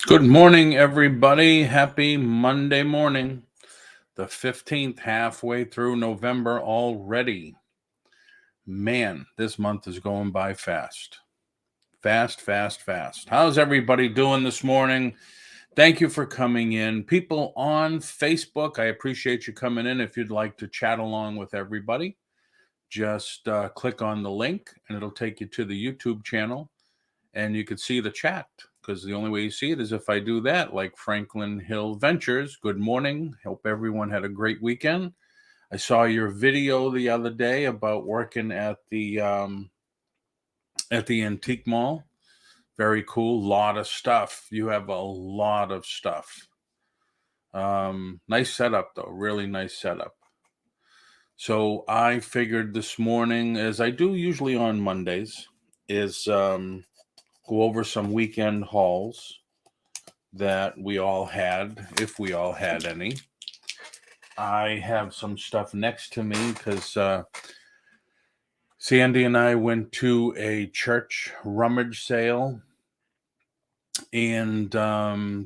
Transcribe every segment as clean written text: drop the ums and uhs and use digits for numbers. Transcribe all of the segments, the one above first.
Good morning, everybody. Happy Monday morning. The 15th, halfway through November already. Man, this month is going by fast. Fast. How's everybody doing this morning? Thank you for coming in. People on Facebook, I appreciate you coming in. If you'd like to chat along with everybody, just click on the link and it'll take you to the YouTube channel and you could see the chat. Because the only way you see it is if I do that, like Franklin Hill Ventures. Good morning. Hope everyone had a great weekend. I saw your video the other day about working at the antique mall. Very cool. Lot of stuff. You have a lot of stuff. Nice setup though. Really nice setup. So I figured this morning, as I do usually on Mondays, is go over some weekend hauls that we all had, if we all had any. I have some stuff next to me because Sandy and I went to a church rummage sale. And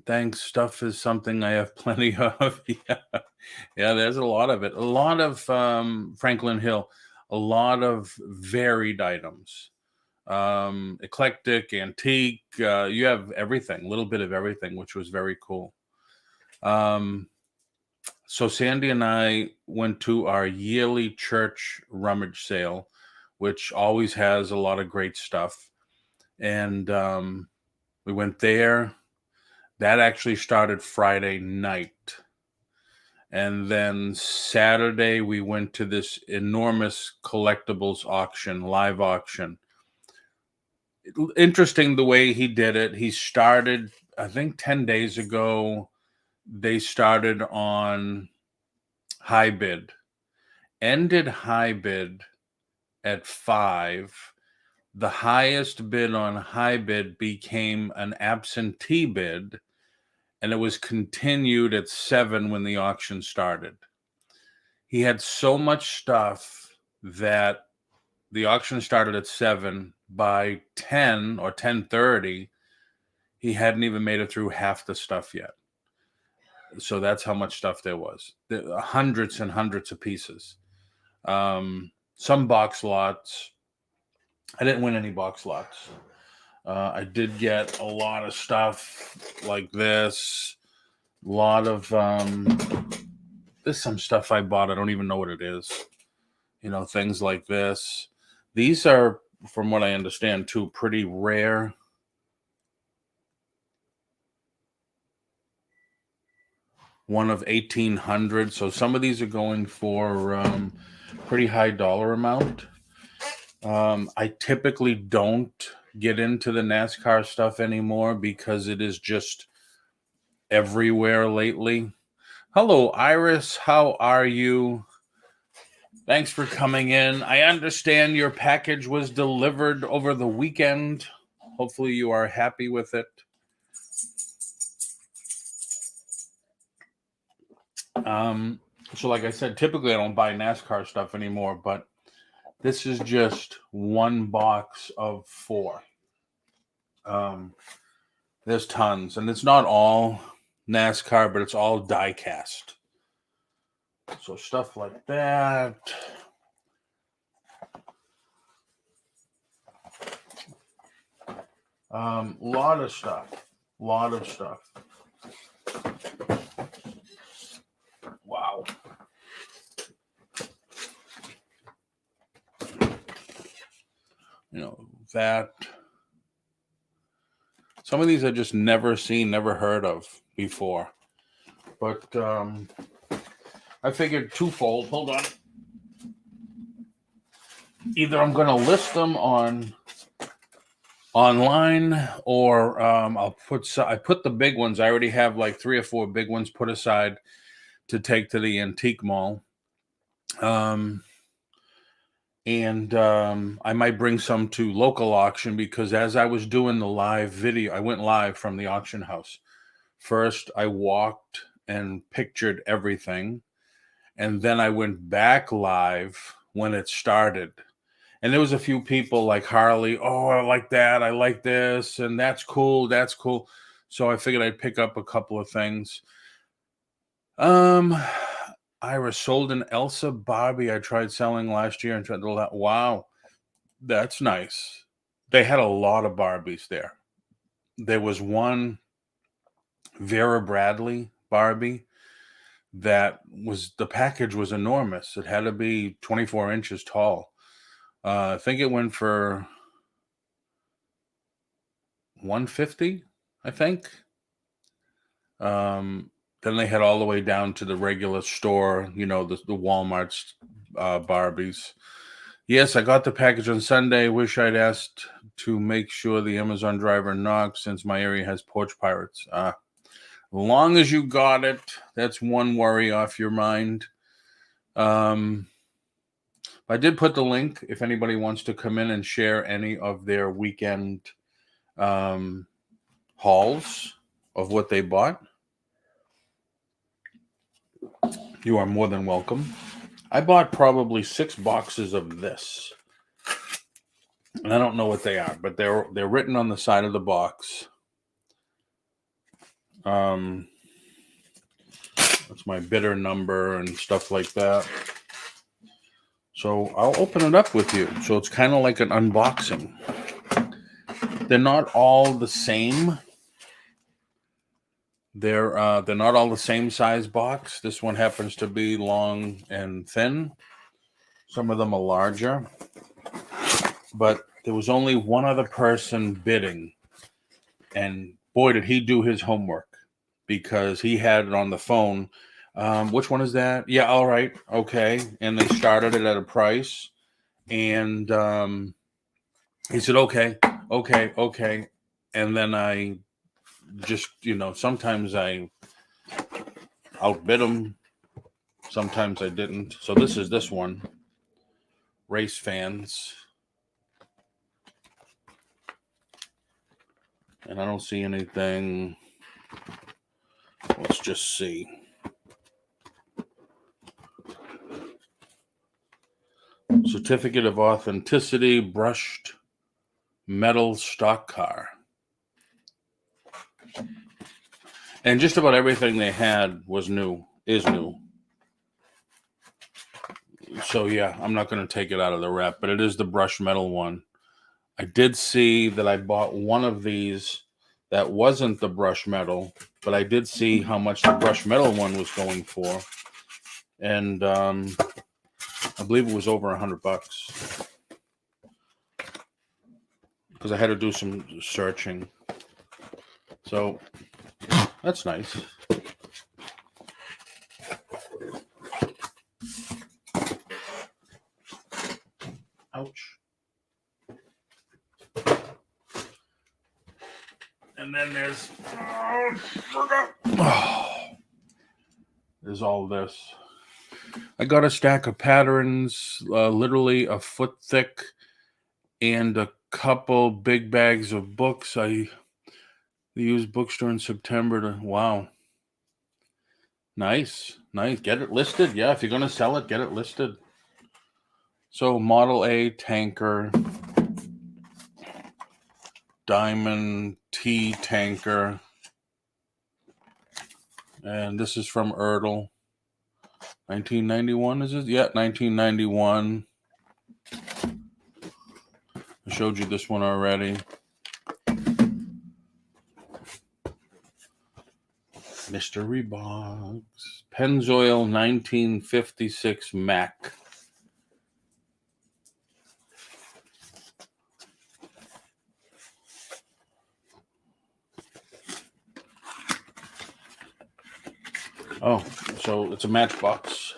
thanks, stuff is something I have plenty of. Yeah, there's a lot of it. A lot of Franklin Hill, a lot of varied items. Eclectic, antique, you have everything, a little bit of everything, which was very cool. So Sandy and I went to our yearly church rummage sale, which always has a lot of great stuff. And we went there. That actually started Friday night. And then Saturday, we went to this enormous collectibles auction, live auction. Interesting the way he did it. He started, I think 10 days ago, they started on high bid, ended high bid at 5. The highest bid on high bid became an absentee bid, and it was continued at 7 when the auction started. He had so much stuff that the auction started at 7. By 10 or 10:30, he hadn't even made it through half the stuff yet. So that's how much stuff there was. Hundreds and hundreds of pieces. Some box lots. I didn't win any box lots. I did get a lot of stuff like this. A lot of there's some stuff I bought. I don't even know what it is. Things like this. These are, from what I understand, too, pretty rare. One of 1,800. So some of these are going for pretty high dollar amount. I typically don't get into the NASCAR stuff anymore because it is just everywhere lately. Hello, Iris. How are you? Thanks for coming in. I understand your package was delivered over the weekend. Hopefully you are happy with it. So like I said, typically I don't buy NASCAR stuff anymore, but this is just one box of 4. There's tons, and it's not all NASCAR, but it's all die cast. So stuff like that. Lot of stuff. Wow. That. Some of these I just never seen, never heard of before. But I figured twofold. Hold on. Either I'm going to list them online, or I put the big ones. I already have like 3 or 4 big ones put aside to take to the antique mall. And I might bring some to local auction, because as I was doing the live video, I went live from the auction house. First, I walked and pictured everything, and then I went back live when it started. And there was a few people like Harley, oh, I like that, I like this, and that's cool. So I figured I'd pick up a couple of things. Ira sold an Elsa Barbie I tried selling last year and tried to. Wow, that's nice. They had a lot of Barbies there. There was one Vera Bradley Barbie that was, the package was enormous. It had to be 24 inches tall. I think it went for $150, I think. Then they had all the way down to the regular store, the Walmart's Barbies. Yes, I got the package on Sunday. Wish I'd asked to make sure the Amazon driver knocked since my area has porch pirates. Long as you got it, that's one worry off your mind. I did put the link if anybody wants to come in and share any of their weekend hauls of what they bought. You are more than welcome. I bought probably 6 boxes of this. And I don't know what they are, but they're written on the side of the box. That's my bidder number and stuff like that. So I'll open it up with you. So it's kind of like an unboxing. They're not all the same. They're not all the same size box. This one happens to be long and thin. Some of them are larger. But there was only one other person bidding. And boy, did he do his homework, because he had it on the phone. Which one is that? Yeah, all right, okay. And they started it at a price. And he said, okay. And then I just, sometimes I outbid him. Sometimes I didn't. So this is this one. Race fans. And I don't see anything. Let's just see. Certificate of authenticity, brushed metal stock car. And just about everything they had is new. So yeah, I'm not going to take it out of the wrap, but it is the brushed metal one. I did see that I bought one of these that wasn't the brushed metal, but I did see how much the brushed metal one was going for. And I believe it was over $100 because I had to do some searching. So that's nice. Ouch. And then there's there's all this. I got a stack of patterns, literally a foot thick, and a couple big bags of books. I used bookstore in September to, wow. Nice. Get it listed. Yeah, if you're going to sell it, get it listed. So Model A tanker, Diamond T tanker, and this is from Erdl. 1991 is it? Yeah, 1991. I showed you this one already. Mystery box. Pennzoil 1956 Mac. Oh, so it's a matchbox.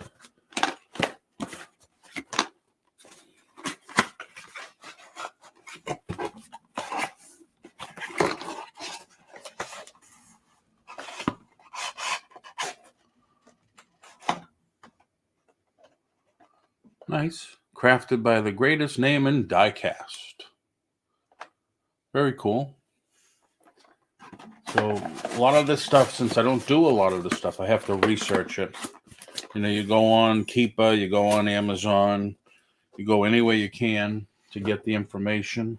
Nice. Crafted by the greatest name in diecast. Very cool. So a lot of this stuff, since I don't do a lot of this stuff, I have to research it. You go on Keepa, you go on Amazon, you go any way you can to get the information.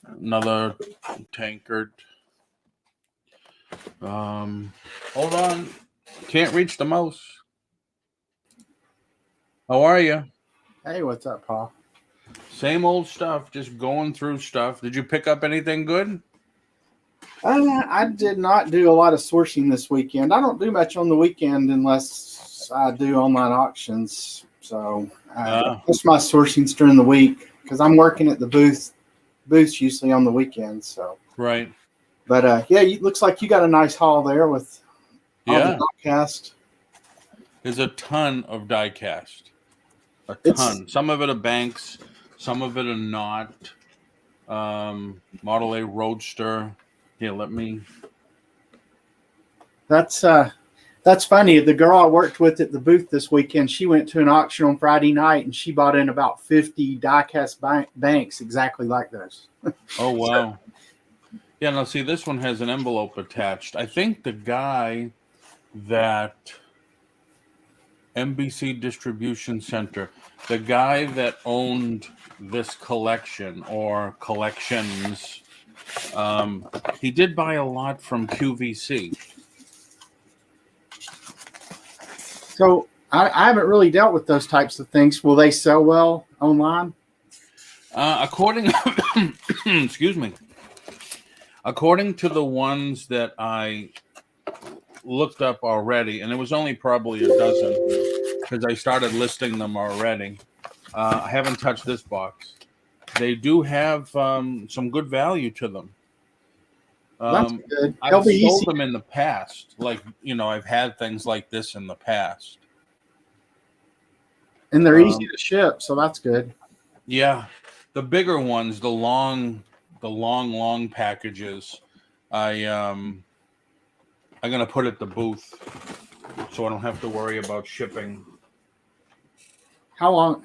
Another tankard. Hold on. Can't reach the mouse. How are you? Hey, what's up, Paul? Same old stuff, just going through stuff. Did you pick up anything good? I did not do a lot of sourcing this weekend. I don't do much on the weekend unless I do online auctions. So most of my sourcing's during the week because I'm working at the booths usually on the weekends. So right. But yeah, it looks like you got a nice haul there with all the die-cast. There's a ton of die-cast. A ton. Some of it are banks, some of it are not. Model A Roadster. Here, let me. That's funny. The girl I worked with at the booth this weekend, she went to an auction on Friday night and she bought in about 50 die-cast banks exactly like those. Oh, wow. Yeah, now see, this one has an envelope attached. I think the guy that NBC Distribution Center, the guy that owned this collection or collections, he did buy a lot from QVC. So I haven't really dealt with those types of things. Will they sell well online? Excuse me. According to the ones that I looked up already, and it was only probably a dozen because I started listing them already. I haven't touched this box. They do have some good value to them. That's good. I've sold them in the past. Like, I've had things like this in the past. And they're easy to ship, so that's good. Yeah. The bigger ones, the long packages, I'm going to put at the booth so I don't have to worry about shipping. How long?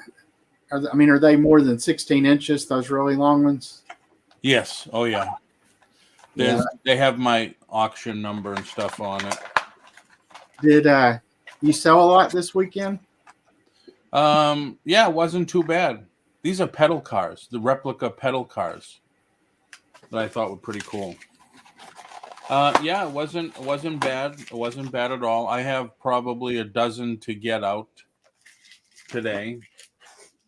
Are they more than 16 inches, those really long ones? Yes. Oh, yeah. They have my auction number and stuff on it. Did you sell a lot this weekend? Yeah, it wasn't too bad. These are pedal cars, the replica pedal cars that I thought were pretty cool. Yeah, it wasn't bad. It wasn't bad at all. I have probably a dozen to get out today.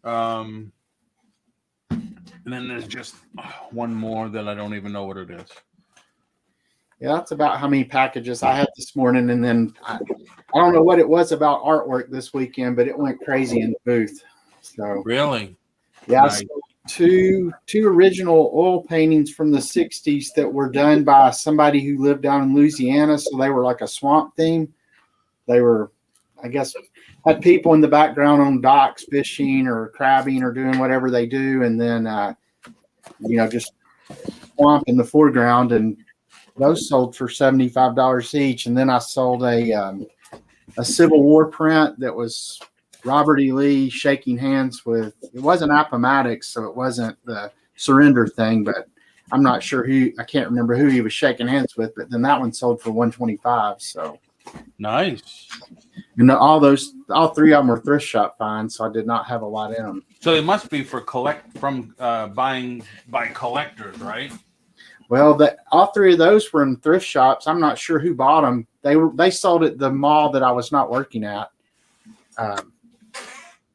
And then there's just one more that I don't even know what it is. Yeah, that's about how many packages I had this morning. And then I don't know what it was about artwork this weekend, but it went crazy in the booth. So really? Yeah, nice. I saw two original oil paintings from the 60s that were done by somebody who lived down in Louisiana. So they were like a swamp theme. They were, I guess, had people in the background on docks fishing or crabbing or doing whatever they do. And then, just swamp in the foreground. And those sold for $75 each. And then I sold a Civil War print that was Robert E. Lee shaking hands with, it wasn't Appomattox, so it wasn't the surrender thing, but I'm not sure I can't remember who he was shaking hands with, but then that one sold for $125. So nice. And all three of them were thrift shop finds, so I did not have a lot in them. So they must be buying by collectors, right? Well, all three of those were in thrift shops. I'm not sure who bought them. They sold at the mall that I was not working at.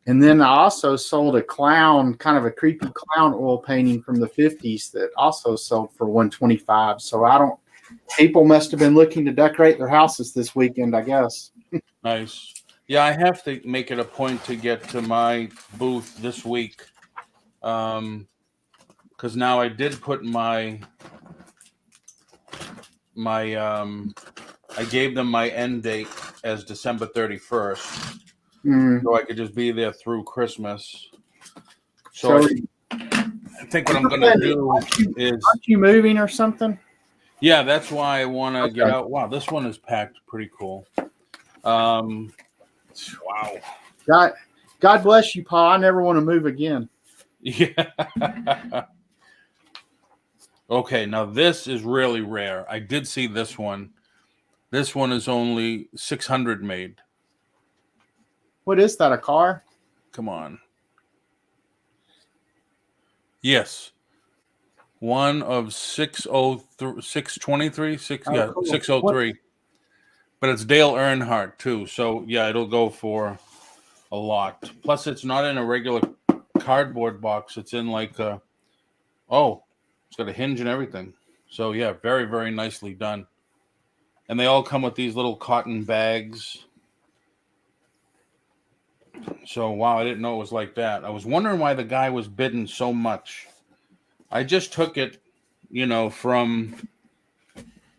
And then I also sold a clown, kind of a creepy clown oil painting from the 50s that also sold for $125. So people must have been looking to decorate their houses this weekend, I guess. Nice. Yeah, I have to make it a point to get to my booth this week. Because now I did put I gave them my end date as December 31st. So I could just be there through Christmas. So I think what I'm going to do is... Aren't you moving or something? Yeah, that's why I want to get out. Wow, this one is packed pretty cool. Wow. God bless you, Paul. I never want to move again. Yeah. Okay, now this is really rare. I did see this one. This one is only 600 made. What is that, a car? Come on. Yes. one of 603, 623, Cool. 603. But it's Dale Earnhardt too. So yeah, it'll go for a lot. Plus, it's not in a regular cardboard box. It's in like it's got a hinge and everything. So yeah, very, very nicely done. And they all come with these little cotton bags. So wow, I didn't know it was like that. I was wondering why the guy was bidding so much. I just took it, from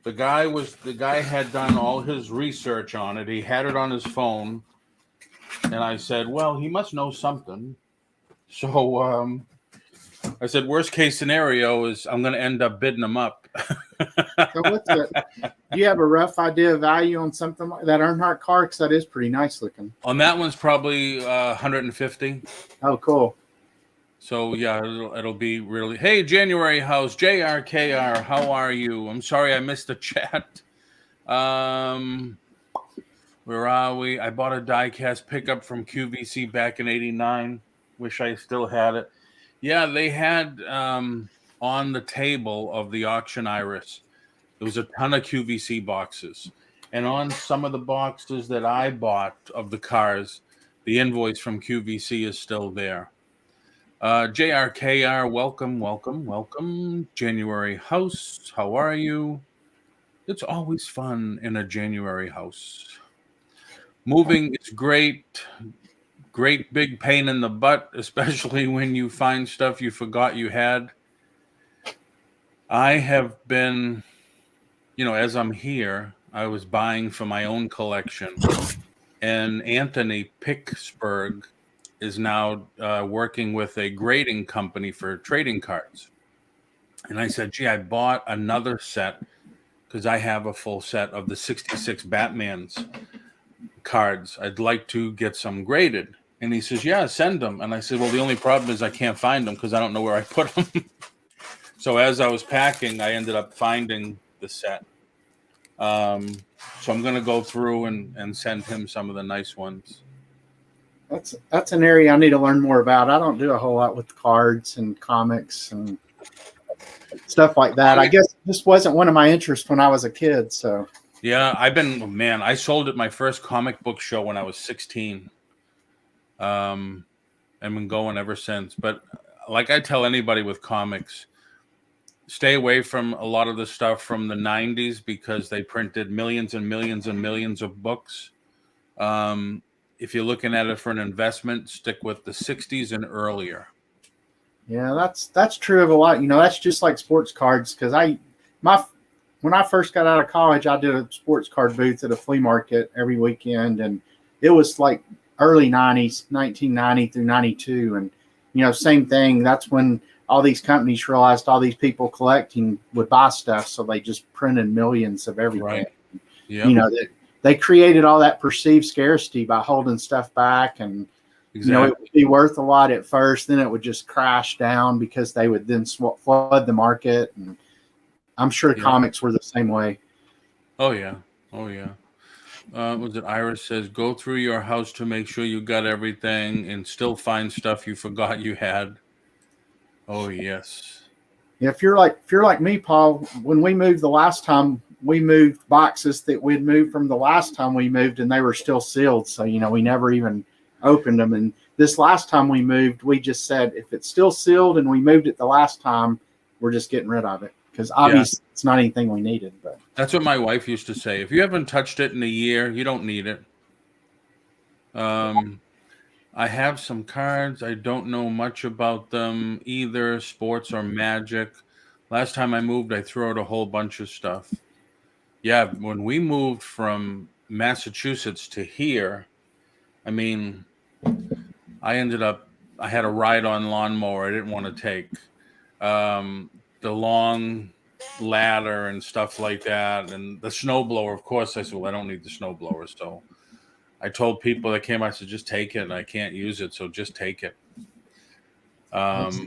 the guy had done all his research on it. He had it on his phone, and I said, well, he must know something. So I said, worst case scenario is I'm going to end up bidding him up. So do you have a rough idea of value on something like that Earnhardt car? Because that is pretty nice looking. On that one's probably 150. Oh, cool. So yeah, it'll be really. Hey, January House, JRKR, how are you? I'm sorry I missed the chat. Where are we? I bought a diecast pickup from QVC back in '89. Wish I still had it. Yeah, they had on the table of the auction iris, there was a ton of QVC boxes. And on some of the boxes that I bought of the cars, the invoice from QVC is still there. JRKR, welcome. January House, how are you? It's always fun in a January house. Moving is great. Great big pain in the butt, especially when you find stuff you forgot you had. I have been, as I'm here, I was buying for my own collection. And Anthony Picksburg is now working with a grading company for trading cards. And I said, gee, I bought another set because I have a full set of the 66 Batman's cards. I'd like to get some graded. And he says, yeah, send them. And I said, well, the only problem is I can't find them because I don't know where I put them. So as I was packing, I ended up finding the set. So I'm going to go through and send him some of the nice ones. That's an area I need to learn more about. I don't do a whole lot with cards and comics and stuff like that. I guess this wasn't one of my interests when I was a kid. So yeah, I sold at my first comic book show when I was 16. I've been going ever since. But like I tell anybody with comics, stay away from a lot of the stuff from the 90s because they printed millions and millions and millions of books. If you're looking at it for an investment, stick with the 60s and earlier. Yeah, that's true of a lot. That's just like sports cards because when I first got out of college, I did a sports card booth at a flea market every weekend, and it was like early 90s, 1990 through 92. And, same thing. That's when all these companies realized all these people collecting would buy stuff. So they just printed millions of everything. Right. Yep. They created all that perceived scarcity by holding stuff back. And, exactly. It would be worth a lot at first. Then it would just crash down because they would then flood the market. And I'm sure comics were the same way. Oh, yeah. Was it Iris says, go through your house to make sure you got everything and still find stuff you forgot you had. Oh, yes. If you're like me, Paul, when we moved the last time, we moved boxes that we'd moved from the last time we moved, and they were still sealed. So, we never even opened them. And this last time we moved, we just said, if it's still sealed and we moved it the last time, we're just getting rid of it. Because obviously it's not anything we needed. But that's what my wife used to say. If you haven't touched it in a year, you don't need it. I have some cards. I don't know much about them, either sports or magic. Last time I moved, I threw out a whole bunch of stuff. Yeah, when we moved from Massachusetts to here, I had a ride-on lawnmower I didn't want to take. The long ladder and stuff like that, and the snowblower. Of course, I said, well, I don't need the snowblower. So I told people that came, I said, just take it. I can't use it, so just take it. Now it's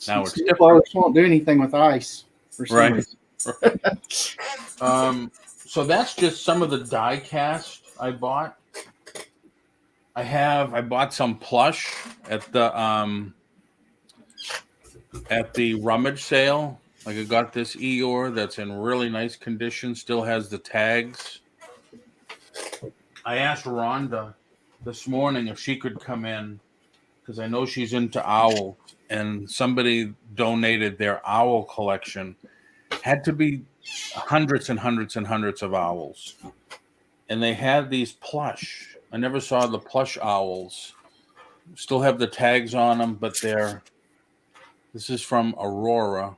snowblowers won't do anything with ice for some reason. So that's just some of the die cast I bought. I bought some plush at the rummage sale. Like I got this Eeyore that's in really nice condition, still has the tags. I asked Rhonda this morning if she could come in because I know she's into owls, and somebody donated their owl collection. Had to be hundreds and hundreds and hundreds of owls. And they had these plush. I never saw the plush owls. Still have the tags on them, but this is from Aurora.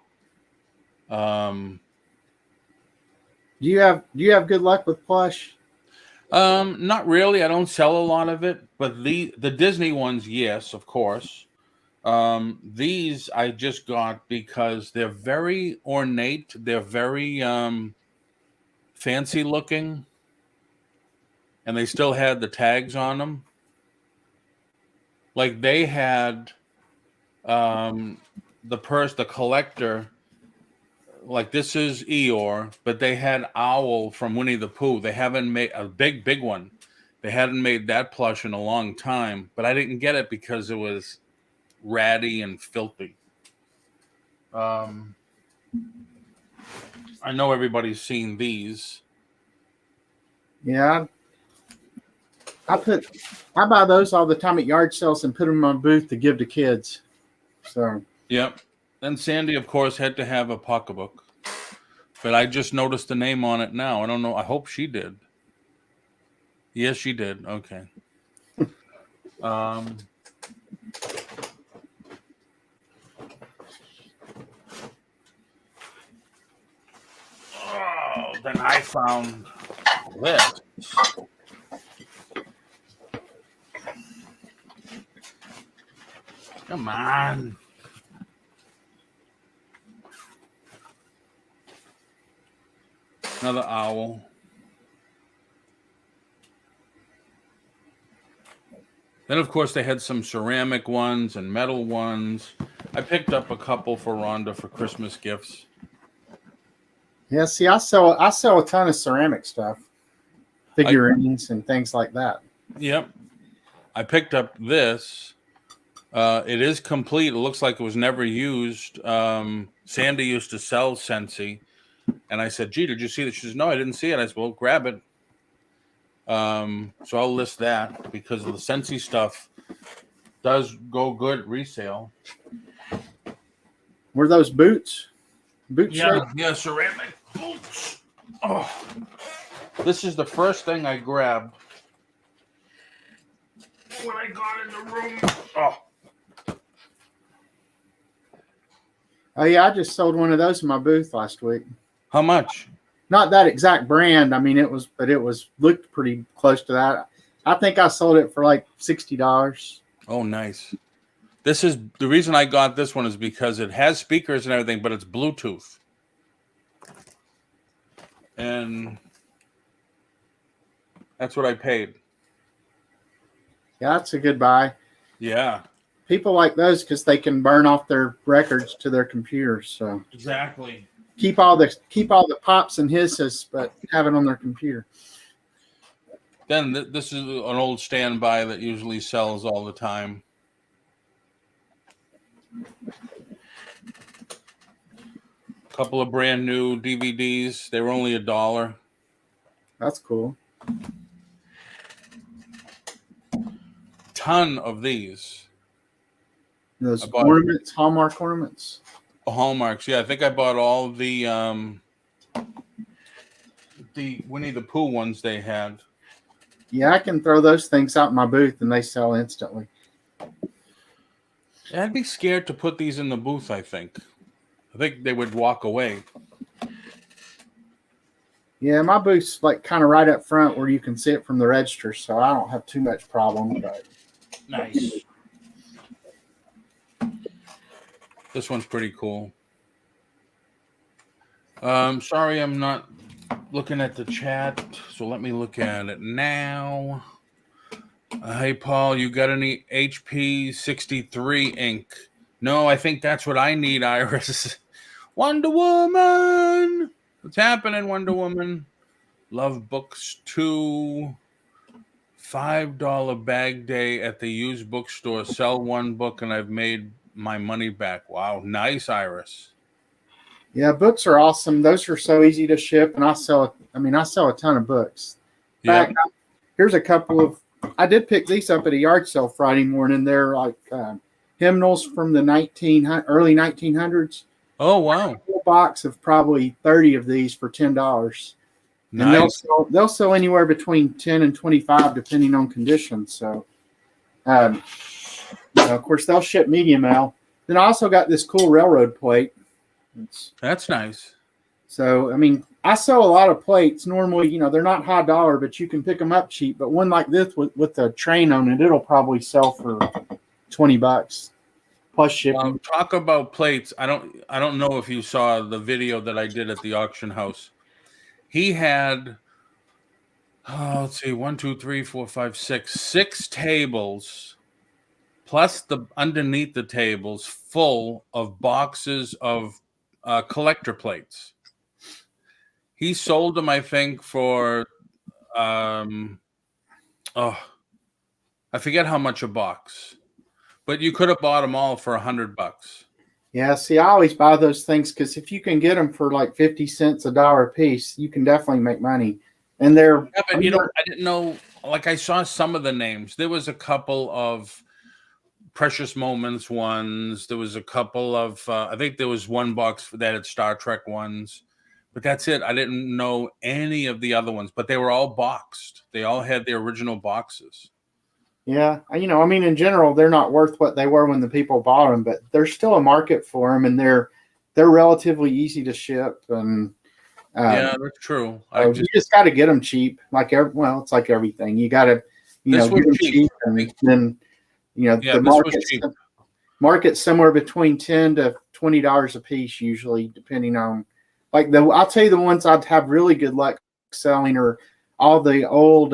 Do you have good luck with plush? Not really. I don't sell a lot of it, but the Disney ones, yes, of course. These I just got because they're very ornate. They're very fancy looking, and they still had the tags on them. Like they had the collector. Like this is Eeyore, but they had Owl from Winnie the Pooh. They haven't made a big one. They hadn't made that plush in a long time, but I didn't get it because it was ratty and filthy. I know everybody's seen these. Yeah, I buy those all the time at yard sales and put them in my booth to give to kids. So Yep. Then Sandy, of course, had to have a pocketbook, but I just noticed the name on it now. I don't know. I hope she did. Yes, she did. Okay. Oh, then I found this. Come on. Another owl. Then, of course, they had some ceramic ones and metal ones. I picked up a couple for Rhonda for Christmas gifts. yeah, see, I sell a ton of ceramic stuff, figurines and things like that. Yep. I picked up this. It is complete. It looks like it was never used. Sandy used to sell Scentsy. And I said, gee, did you see that? She says, no, I didn't see it. I said, well, grab it. So I'll list that because the Scentsy stuff does go good resale. Were those boots? Boot shape? Yeah, ceramic boots. Oh, this is the first thing I grabbed when I got in the room. Oh yeah, I just sold one of those in my booth last week. How much? Not that exact brand. I mean, it looked pretty close to that. I think I sold it for like $60. Oh, nice. This is the reason I got this one is because it has speakers and everything, but it's Bluetooth. And that's what I paid. Yeah, that's a good buy. Yeah. People like those because they can burn off their records to their computers. So Exactly. keep all the pops and hisses, but have it on their computer. Then this is an old standby that usually sells all the time. Couple of brand new DVDs. They were only $1. That's cool. Ton of these. Those ornaments, Hallmark ornaments. Hallmarks. Yeah, I think I bought all the Winnie the Pooh ones they had. Yeah, I can throw those things out in my booth and they sell instantly. I'd be scared to put these in the booth, I think. I think they would walk away. Yeah, my booth's like kind of right up front where you can see it from the register, so I don't have too much problem. But Nice. This one's pretty cool. Sorry, I'm not looking at the chat, so let me look at it now. Hey, Paul, you got any HP 63 ink? No, I think that's what I need, Iris. Wonder Woman! What's happening, Wonder Woman? Love Books 2. $5 bag day at the used bookstore. Sell one book and I've made my money back. Wow, nice, Iris. Yeah, books are awesome. Those are so easy to ship, and I sell a ton of books. In Yeah. fact, here's a couple of. I did pick these up at a yard sale Friday morning. They're like hymnals from the early 1900s. Oh, wow. A whole box of probably 30 of these for $10, and Nice. they'll sell anywhere between 10 and 25 depending on condition. So, um, of course, they'll ship medium mail. Then I also got this cool railroad plate. That's nice. So, I sell a lot of plates. Normally, they're not high dollar, but you can pick them up cheap. But one like this with the train on it, it'll probably sell for $20 plus shipping. Talk about plates. I don't know if you saw the video that I did at the auction house. He had, let's see, 1, 2, 3, 4, 5, 6 tables, plus the underneath the tables full of boxes of collector plates. He sold them, I think, for I forget how much a box, but you could have bought them all for $100. Yeah, see, I always buy those things because if you can get them for like 50 cents, $1 a piece, you can definitely make money. And they're but I didn't know. Like, I saw some of the names. There was a couple of Precious Moments ones. There was a couple of I think there was one box that had Star Trek ones. But that's it. I didn't know any of the other ones, but they were all boxed. They all had the original boxes. Yeah. In general, they're not worth what they were when the people bought them, but there's still a market for them, and they're relatively easy to ship. And yeah, that's true. You just got to get them cheap. It's like everything. You got to, get them cheap, and then, the market's somewhere between $10 to $20 a piece usually, depending on. I'll tell you the ones I'd have really good luck selling are all the old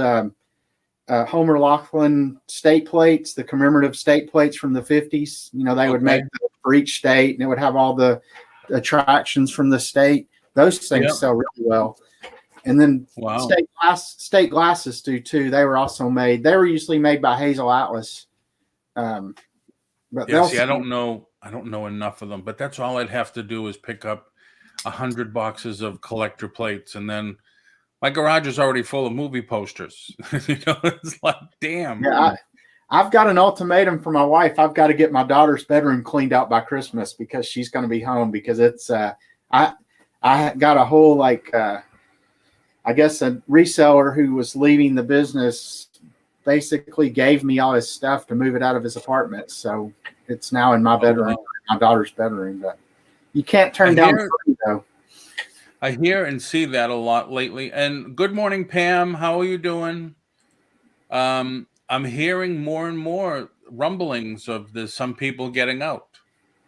Homer Laughlin state plates, the commemorative state plates from the 50s. They would make for each state, and it would have all the attractions from the state. Those things sell really well. And then state glasses do too. They were also made. They were usually made by Hazel Atlas. But I don't know enough of them. But that's all I'd have to do is pick up 100 boxes of collector plates, and then my garage is already full of movie posters. It's like, damn. Yeah, I've got an ultimatum for my wife. I've got to get my daughter's bedroom cleaned out by Christmas because she's going to be home, because it's I got a whole I guess a reseller who was leaving the business basically gave me all his stuff to move it out of his apartment. So it's now in my bedroom, my daughter's bedroom, but you can't turn down free, though. I hear and see that a lot lately. And good morning, Pam. How are you doing? I'm hearing more and more rumblings of there's some people getting out.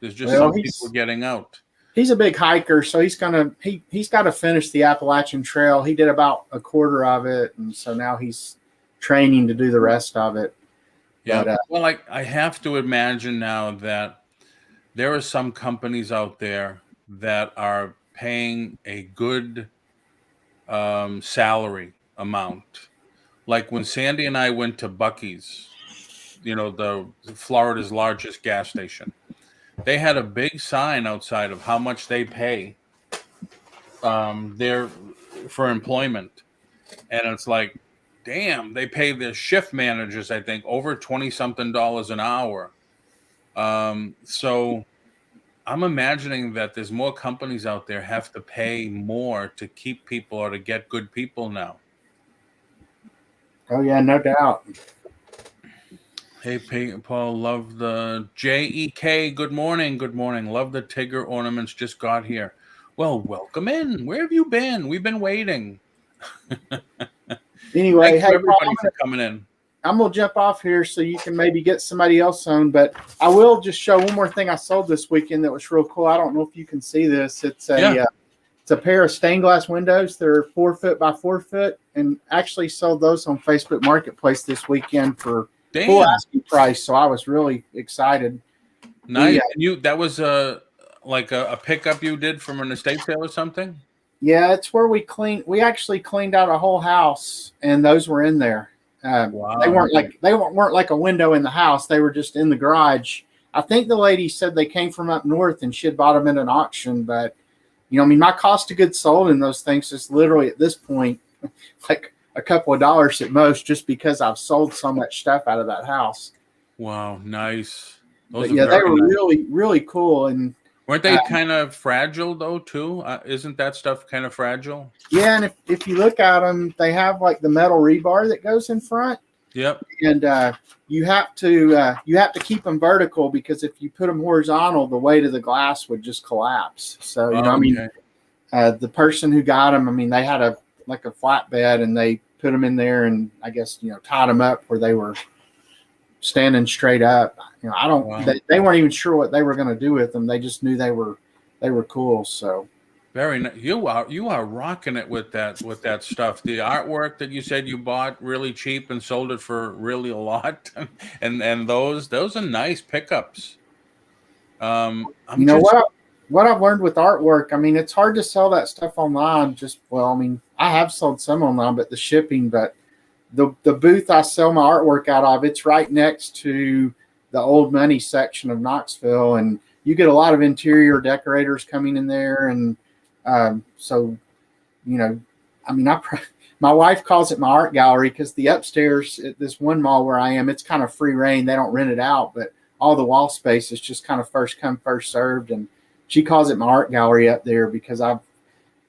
There's just some people getting out. He's a big hiker, so he's got to finish the Appalachian Trail. He did about a quarter of it, and so now he's training to do the rest of it. Yeah. But, I have to imagine now that there are some companies out there that are paying a good salary amount. Like when Sandy and I went to Buc-ee's, the Florida's largest gas station, they had a big sign outside of how much they pay there for employment. And it's like, damn, they pay their shift managers, I think, over $20-something an hour. So I'm imagining that there's more companies out there have to pay more to keep people or to get good people now. Oh yeah, no doubt. Hey, Paul, love the JEK. Good morning. Good morning. Love the Tigger ornaments. Just got here. Well, welcome in. Where have you been? We've been waiting. Anyway, hey, everybody for coming in. I'm going to jump off here so you can maybe get somebody else on, but I will just show one more thing I sold this weekend that was real cool. I don't know if you can see this. It's a pair of stained glass windows. They're 4 foot by 4 foot, and actually sold those on Facebook Marketplace this weekend for full asking price. So I was really excited. Nice. That was a pickup you did from an estate sale or something? Yeah, it's where we actually cleaned out a whole house, and those were in there. Wow. They weren't like a window in the house. They were just in the garage. I think the lady said they came from up north and she had bought them in an auction, but I mean, my cost of goods sold in those things is literally at this point like a couple of dollars at most, just because I've sold so much stuff out of that house. Wow, nice. Those But are yeah, they very were nice. really, really cool. And Weren't they kind of fragile though too? Isn't that stuff kind of fragile? yeah, and if you look at them, they have like the metal rebar that goes in front, Yep. and you have to keep them vertical, because if you put them horizontal, the weight of the glass would just collapse. So I mean, Okay. the person who got them, I mean, they had a flatbed, and they put them in there, and I guess tied them up where they were standing straight up. I don't. Wow. They weren't even sure what they were going to do with them. They just knew they were cool. So Very nice. You are rocking it with that stuff. The artwork that you said you bought really cheap and sold it for really a lot, and those are nice pickups. I'm just what I've learned with artwork. I mean, it's hard to sell that stuff online. I mean, I have sold some online, but the shipping. But the booth I sell my artwork out of, it's right next to the old money section of Knoxville, and you get a lot of interior decorators coming in there, and so I mean, my wife calls it my art gallery, because the upstairs at this one mall where I am, it's kind of free reign. They don't rent it out, but all the wall space is just kind of first come, first served, and she calls it my art gallery up there, because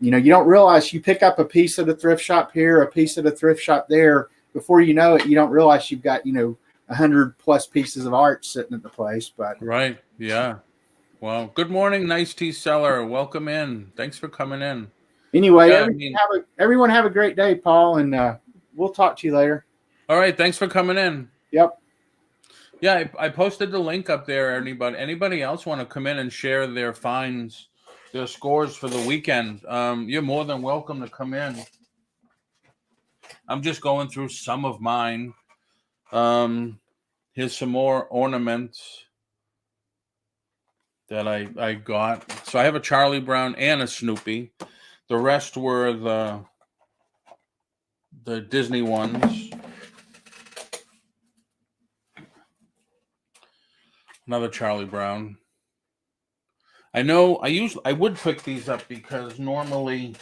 you don't realize you pick up a piece at a thrift shop here, a piece at a thrift shop there. Before you know it, you don't realize you've got 100+ pieces of art sitting at the place. But right. Yeah. Well, good morning, Nice Tea Seller. Welcome in. Thanks for coming in. anyway, Yeah, I mean, everyone have a great day, Paul, and we'll talk to you later. all right. Thanks for coming in. Yep. Yeah, I posted the link up there. Anybody else want to come in and share their finds, their scores for the weekend? You're more than welcome to come in. I'm just going through some of mine. Here's some more ornaments that I got. So I have a Charlie Brown and a Snoopy. The rest were the Disney ones. Another Charlie Brown. I know I would pick these up because normally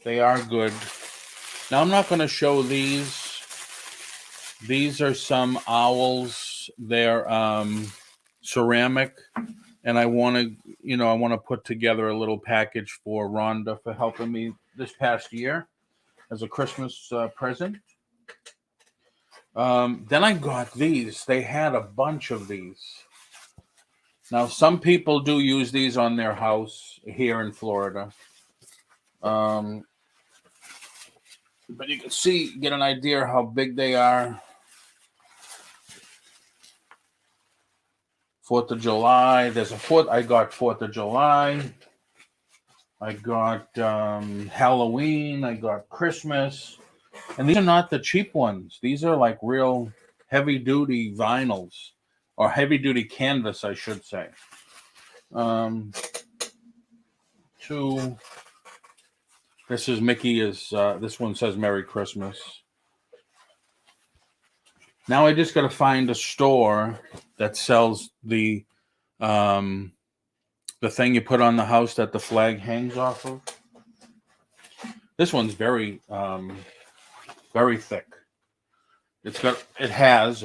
they are good. Now I'm not going to show these. These are some owls. They're ceramic, and I want to put together a little package for Rhonda for helping me this past year as a Christmas present. Then I got these. They had a bunch of these. Now, some people do use these on their house here in Florida. But you can get an idea how big they are. 4th of July. There's a 4th. I got 4th of July. I got Halloween. I got Christmas. And these are not the cheap ones. These are like real heavy-duty vinyls, or heavy-duty canvas, I should say. This is Mickey. This one says Merry Christmas. Now I just got to find a store that sells the thing you put on the house that the flag hangs off of. This one's very very thick. It has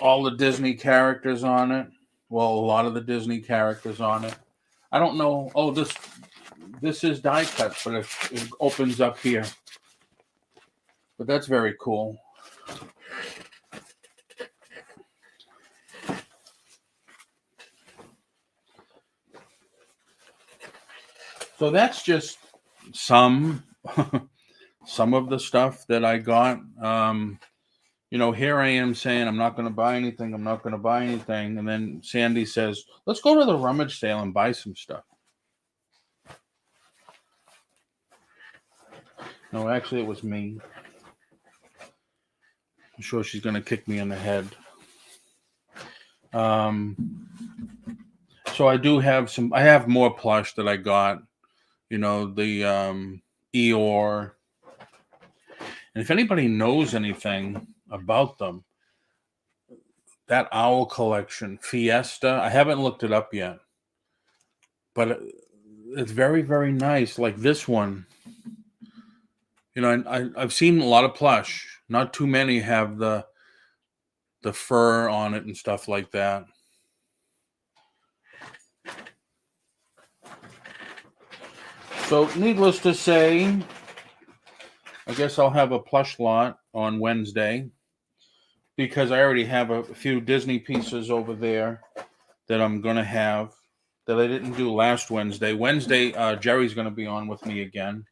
all the Disney characters on it. Well, a lot of the Disney characters on it. I don't know. Oh, this is die cut, but it opens up here. But that's very cool. So that's just some of the stuff that I got. Here I am saying I'm not going to buy anything. I'm not going to buy anything. And then Sandy says, let's go to the rummage sale and buy some stuff. No, actually, it was me. I'm sure she's going to kick me in the head. So I do have I have more plush that I got. The Eeyore. And if anybody knows anything about them, that owl collection, Fiesta. I haven't looked it up yet, but it's very, very nice. Like this one, I've seen a lot of plush. Not too many have the fur on it and stuff like that. So, needless to say, I guess I'll have a plush lot on Wednesday because I already have a few Disney pieces over there that I'm going to have that I didn't do last Wednesday. Wednesday, Jerry's going to be on with me again.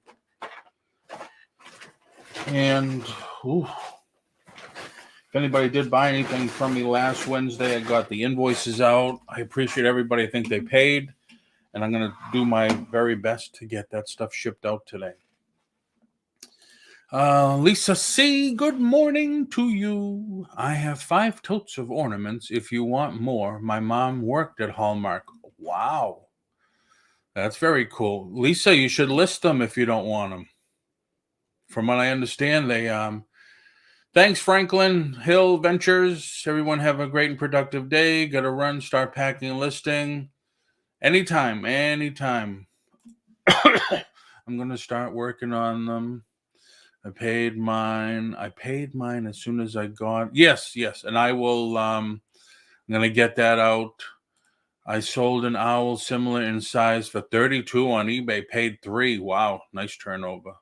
And if anybody did buy anything from me last Wednesday, I got the invoices out. I appreciate everybody. I think they paid. And I'm going to do my very best to get that stuff shipped out today. Lisa C., good morning to you. I have 5 totes of ornaments. If you want more, my mom worked at Hallmark. Wow. That's very cool. Lisa, you should list them if you don't want them. From what I understand, they thanks, Franklin Hill Ventures. Everyone have a great and productive day. Got to run, start packing and listing. Anytime. I'm going to start working on them. I paid mine as soon as I got. Yes. And I will, I'm going to get that out. I sold an owl similar in size for $32 on eBay, paid $3. Wow. Nice turnover.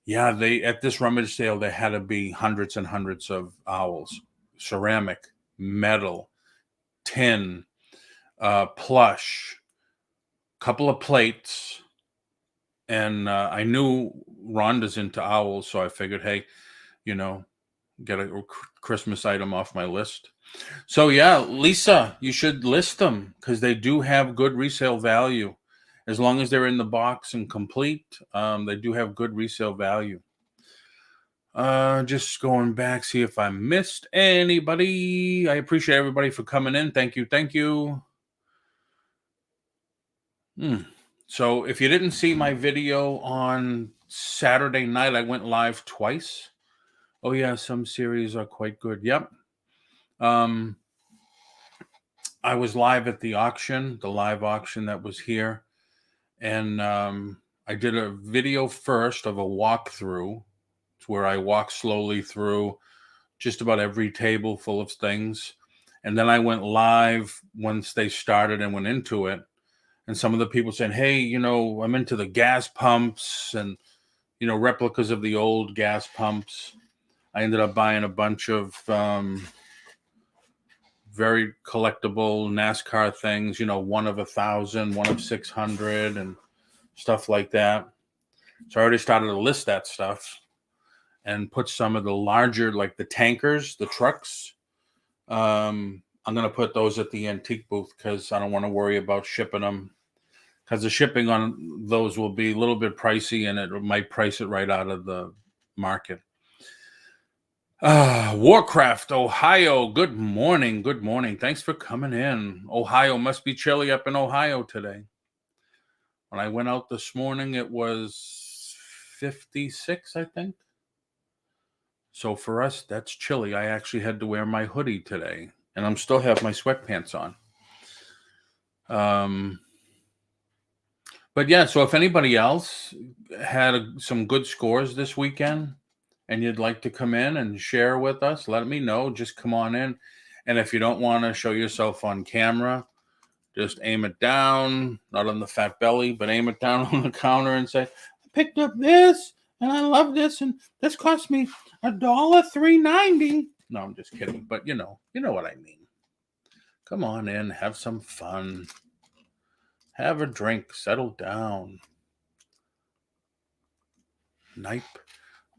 Yeah, at this rummage sale, there had to be hundreds and hundreds of owls, ceramic, metal, tin, plush, couple of plates. And I knew Rhonda's into owls, so I figured, hey, get a Christmas item off my list. So yeah, Lisa, you should list them because they do have good resale value. As long as they're in the box and complete, they do have good resale value. Just going back, see if I missed anybody. I appreciate everybody for coming in. Thank you. So if you didn't see my video on Saturday night, I went live twice. Oh yeah, some series are quite good. Yep. I was live at the live auction that was here. And I did a video first of a walkthrough. It's where I walk slowly through just about every table full of things. And then I went live once they started and went into it. And some of the people said, hey, I'm into the gas pumps and, replicas of the old gas pumps. I ended up buying a bunch of very collectible NASCAR things, 1 of 1,000, 1 of 600 and stuff like that. So I already started to list that stuff and put some of the larger, like the tankers, the trucks. I'm going to put those at the antique booth because I don't want to worry about shipping them. Because the shipping on those will be a little bit pricey and it might price it right out of the market. Warcraft, Ohio. Good morning. Thanks for coming in. Ohio must be chilly up in Ohio today. When I went out this morning, it was 56, I think. So for us, that's chilly. I actually had to wear my hoodie today, and I'm still have my sweatpants on. But yeah, so if anybody else had some good scores this weekend and you'd like to come in and share with us, let me know. Just come on in. And if you don't want to show yourself on camera, just aim it down, not on the fat belly, but aim it down on the counter and say, I picked up this and I love this and this cost me $3.90. No, I'm just kidding. But you know what I mean. Come on in, have some fun. Have a drink, settle down. Nipe?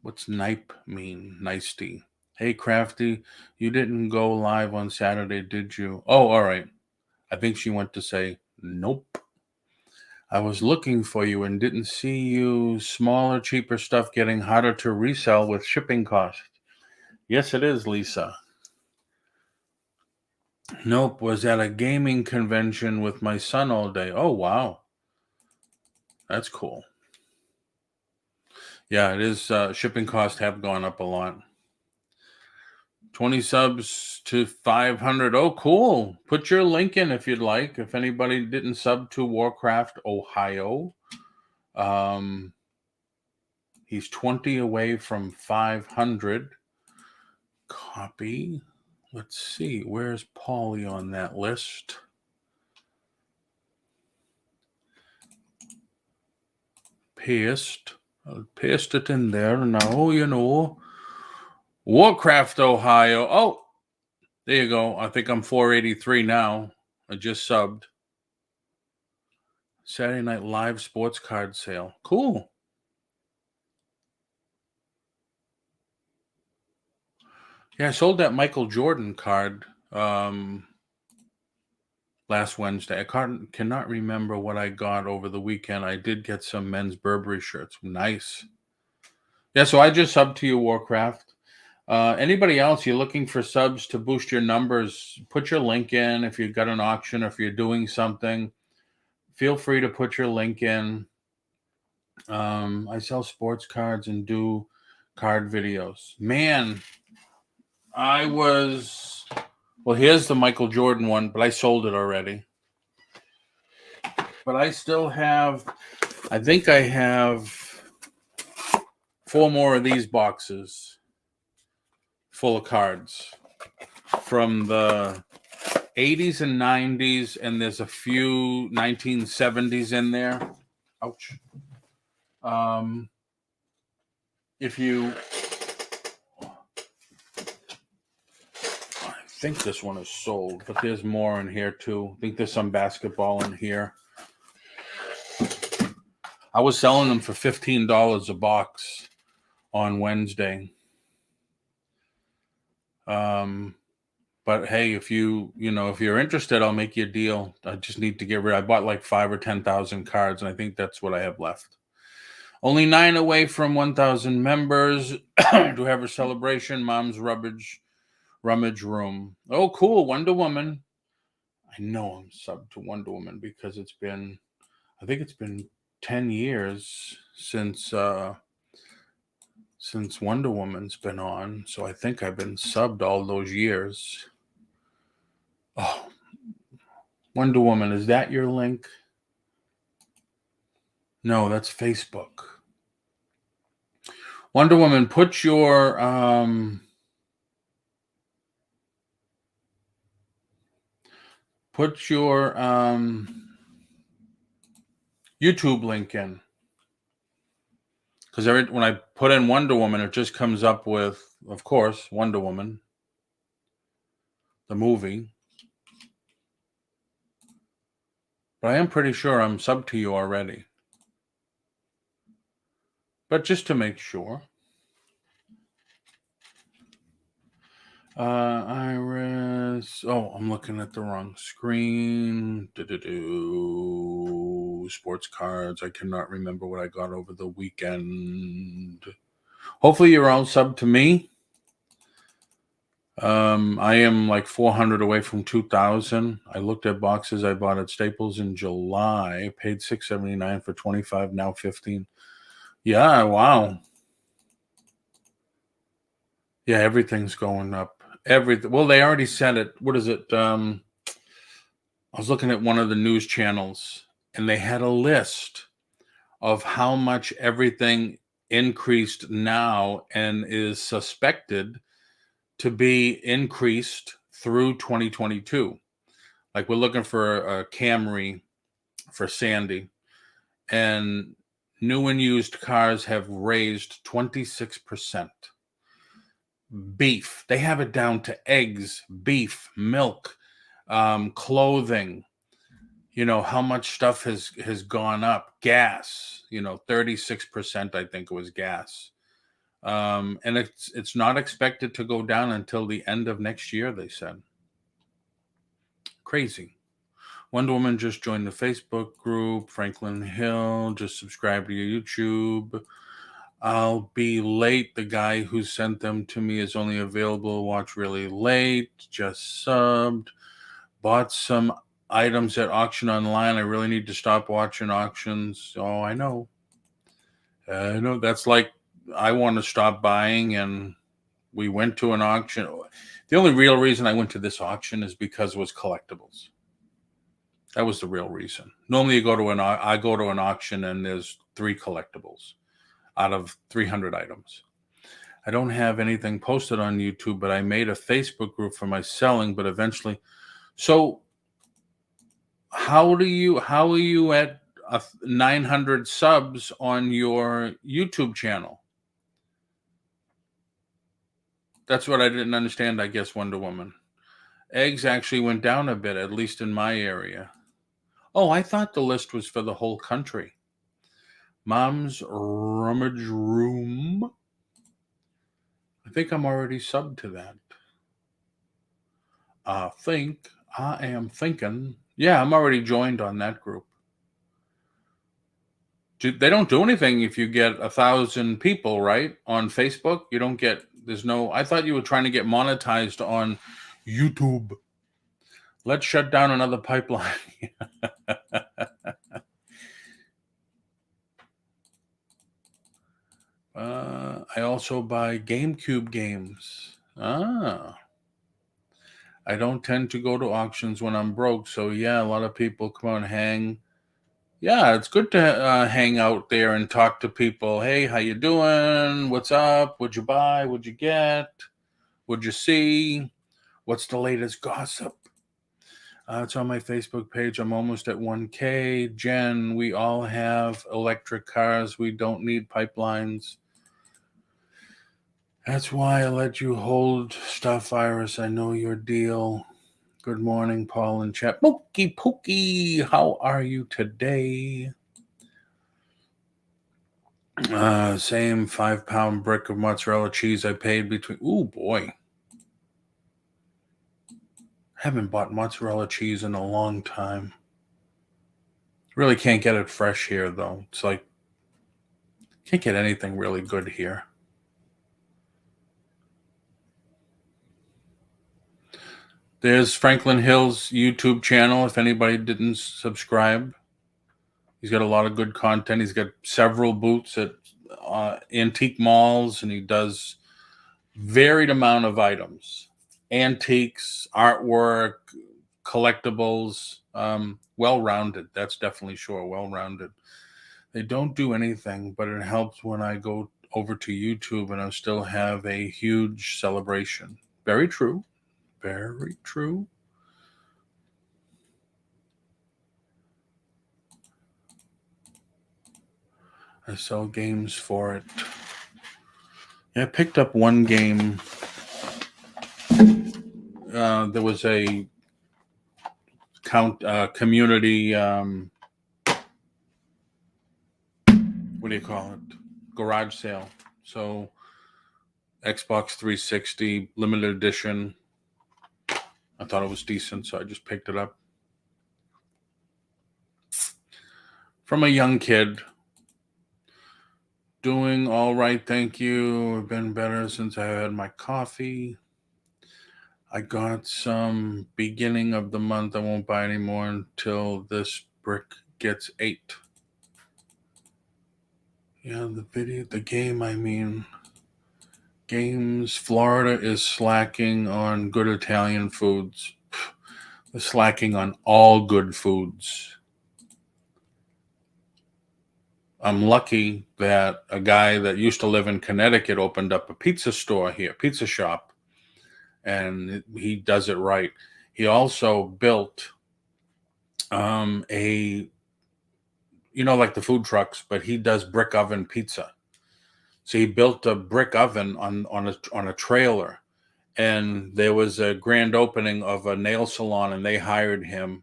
What's nipe mean? Nicety. Hey, Crafty, you didn't go live on Saturday, did you? Oh, all right. I think she went to say, nope. I was looking for you and didn't see you. Smaller, cheaper stuff getting harder to resell with shipping costs. Yes, it is, Lisa. Nope, was at a gaming convention with my son all day. Oh, wow. That's cool. Yeah, it is. Shipping costs have gone up a lot. 20 subs to 500. Oh, cool. Put your link in if you'd like. If anybody didn't sub to Warcraft Ohio, he's 20 away from 500. Copy. Let's see. Where's Paulie on that list? Paste. I'll paste it in there now, Warcraft Ohio. Oh, there you go. I think I'm 483 now. I just subbed. Saturday Night Live sports card sale. Cool. Yeah, I sold that Michael Jordan card last Wednesday. I cannot remember what I got over the weekend. I did get some men's Burberry shirts. Nice. Yeah, so I just subbed to you, Warcraft. Anybody else, you're looking for subs to boost your numbers, put your link in. If you've got an auction or if you're doing something, feel free to put your link in. I sell sports cards and do card videos. Man, here's the Michael Jordan one, but I sold it already. But I still have, I think I have 4 more of these boxes full of cards from the 80s and 90s, and there's a few 1970s in there. Ouch. If you, I think this one is sold, but there's more in here too. I think there's some basketball in here. I was selling them for $15 a box on Wednesday. But hey, if you're interested, I'll make you a deal. I just need to get rid. I bought like 5 or 10,000 cards, and I think that's what I have left. Only 9 away from 1,000 members. To have a celebration. Mom's rummage room. Oh, cool. Wonder Woman. I know I'm subbed to Wonder Woman because I think it's been 10 years since Wonder Woman's been on. So I think I've been subbed all those years. Oh, Wonder Woman, is that your link? No, that's Facebook. Wonder Woman, put your YouTube link in. Because when I put in Wonder Woman, it just comes up with, of course, Wonder Woman, the movie. But I am pretty sure I'm subbed to you already. But just to make sure. Iris. Oh, I'm looking at the wrong screen. Sports cards. I cannot remember what I got over the weekend. Hopefully you're all subbed to me. I am like 400 away from 2,000. I looked at boxes I bought at Staples in July. Paid $6.79 for 25, now 15. Yeah, wow. Yeah, everything's going up. Well, they already said it. What is it? I was looking at one of the news channels, and they had a list of how much everything increased now and is suspected to be increased through 2022. Like, we're looking for a Camry for Sandy, and new and used cars have raised 26%. Beef, they have it down to eggs, beef, milk, clothing. How much stuff has gone up. Gas, 36%, I think it was gas. And it's not expected to go down until the end of next year, they said. Crazy. Wonder Woman just joined the Facebook group. Franklin Hill just subscribed to your YouTube. I'll be late. The guy who sent them to me is only available to watch really late. Just subbed. Bought some items at auction online. I really need to stop watching auctions. Oh, I know. That's like, I want to stop buying, and We went to an auction. The only real reason I went to this auction is because it was collectibles. That was the real reason. Normally, I go to an auction and there's 3 collectibles out of 300 items. I don't have anything posted on YouTube, but I made a Facebook group for my selling. But eventually, so how are you at 900 subs on your YouTube channel? That's what I didn't understand, I guess, Wonder Woman. Eggs actually went down a bit, at least in my area. Oh, I thought the list was for the whole country. Mom's Rummage Room. I think I'm already subbed to that. I am thinking. Yeah, I'm already joined on that group. They don't do anything if you get 1,000 people, right? On Facebook, you don't get. I thought you were trying to get monetized on YouTube. Let's shut down another pipeline. I also buy GameCube games. I don't tend to go to auctions when I'm broke. So yeah, a lot of people come on hang. Yeah, it's good to hang out there and talk to people. Hey, how you doing? What's up? What'd you buy? What'd you get? What'd you see? What's the latest gossip? It's on my Facebook page. I'm almost at 1K. Jen, we all have electric cars. We don't need pipelines. That's why I let you hold stuff, Iris. I know your deal. Good morning, Paul and chat. Pokey, how are you today? Same 5-pound brick of mozzarella cheese I paid between. Ooh, boy. Haven't bought mozzarella cheese in a long time. Really can't get it fresh here, though. It's like, can't get anything really good here. There's Franklin Hill's YouTube channel, if anybody didn't subscribe. He's got a lot of good content. He's got several booths at antique malls, and he does varied amount of items. Antiques, artwork, collectibles, well-rounded. That's definitely sure, well-rounded. They don't do anything, but it helps when I go over to YouTube and I still have a huge celebration. Very true. Very true. I sell games for it. Yeah, I picked up one game. There was a community, what do you call it? Garage sale. So Xbox 360 limited edition. I thought it was decent, so I just picked it up. From a young kid. Doing all right, thank you. I've been better since I had my coffee. I got some beginning of the month. I won't buy anymore until this brick gets 8. Yeah, the game, I mean. Games. Florida is slacking on good Italian foods. They're slacking on all good foods. I'm lucky that a guy that used to live in Connecticut opened up a pizza store here, pizza shop, and he does it right. He also built like the food trucks, but he does brick oven pizza. So he built a brick oven on a trailer, and there was a grand opening of a nail salon, and they hired him.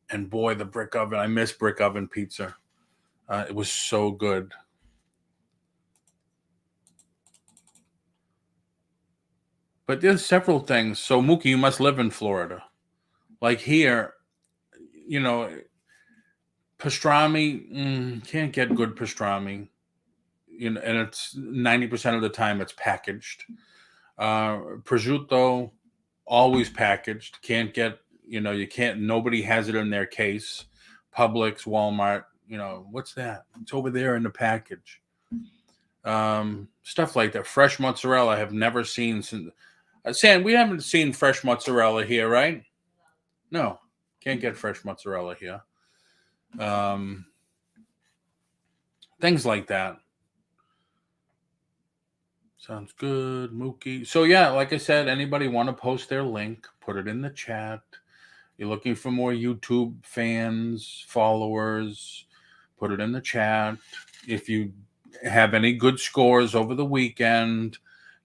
And boy, the brick oven! I miss brick oven pizza. It was so good. But there's several things. So Mookie, you must live in Florida. Like here, pastrami, can't get good pastrami. And it's 90% of the time it's packaged. Prosciutto, always packaged. Can't get, nobody has it in their case. Publix, Walmart, what's that? It's over there in the package. Stuff like that. Fresh mozzarella I have never seen since. Sam, we haven't seen fresh mozzarella here, right? No, can't get fresh mozzarella here. Things like that. Sounds good, Mookie. So yeah, like I said, anybody want to post their link, put it in the chat. You're looking for more YouTube fans, followers, put it in the chat. If you have any good scores over the weekend,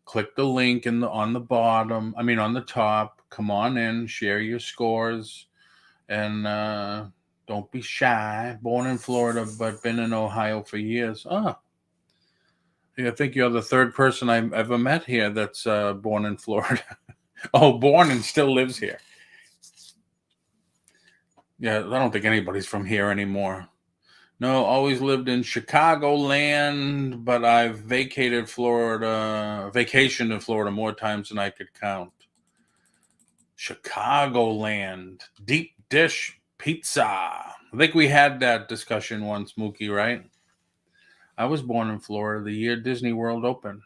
click the link on the bottom. I mean on the top. Come on in, share your scores, and don't be shy. Born in Florida, but been in Ohio for years. Oh, I think you're the third person I've ever met here that's born in Florida. Oh, born and still lives here. Yeah, I don't think anybody's from here anymore. No, always lived in Chicagoland, but I've vacationed in Florida more times than I could count. Chicagoland, deep dish pizza. I think we had that discussion once, Mookie, right? I was born in Florida the year Disney World opened.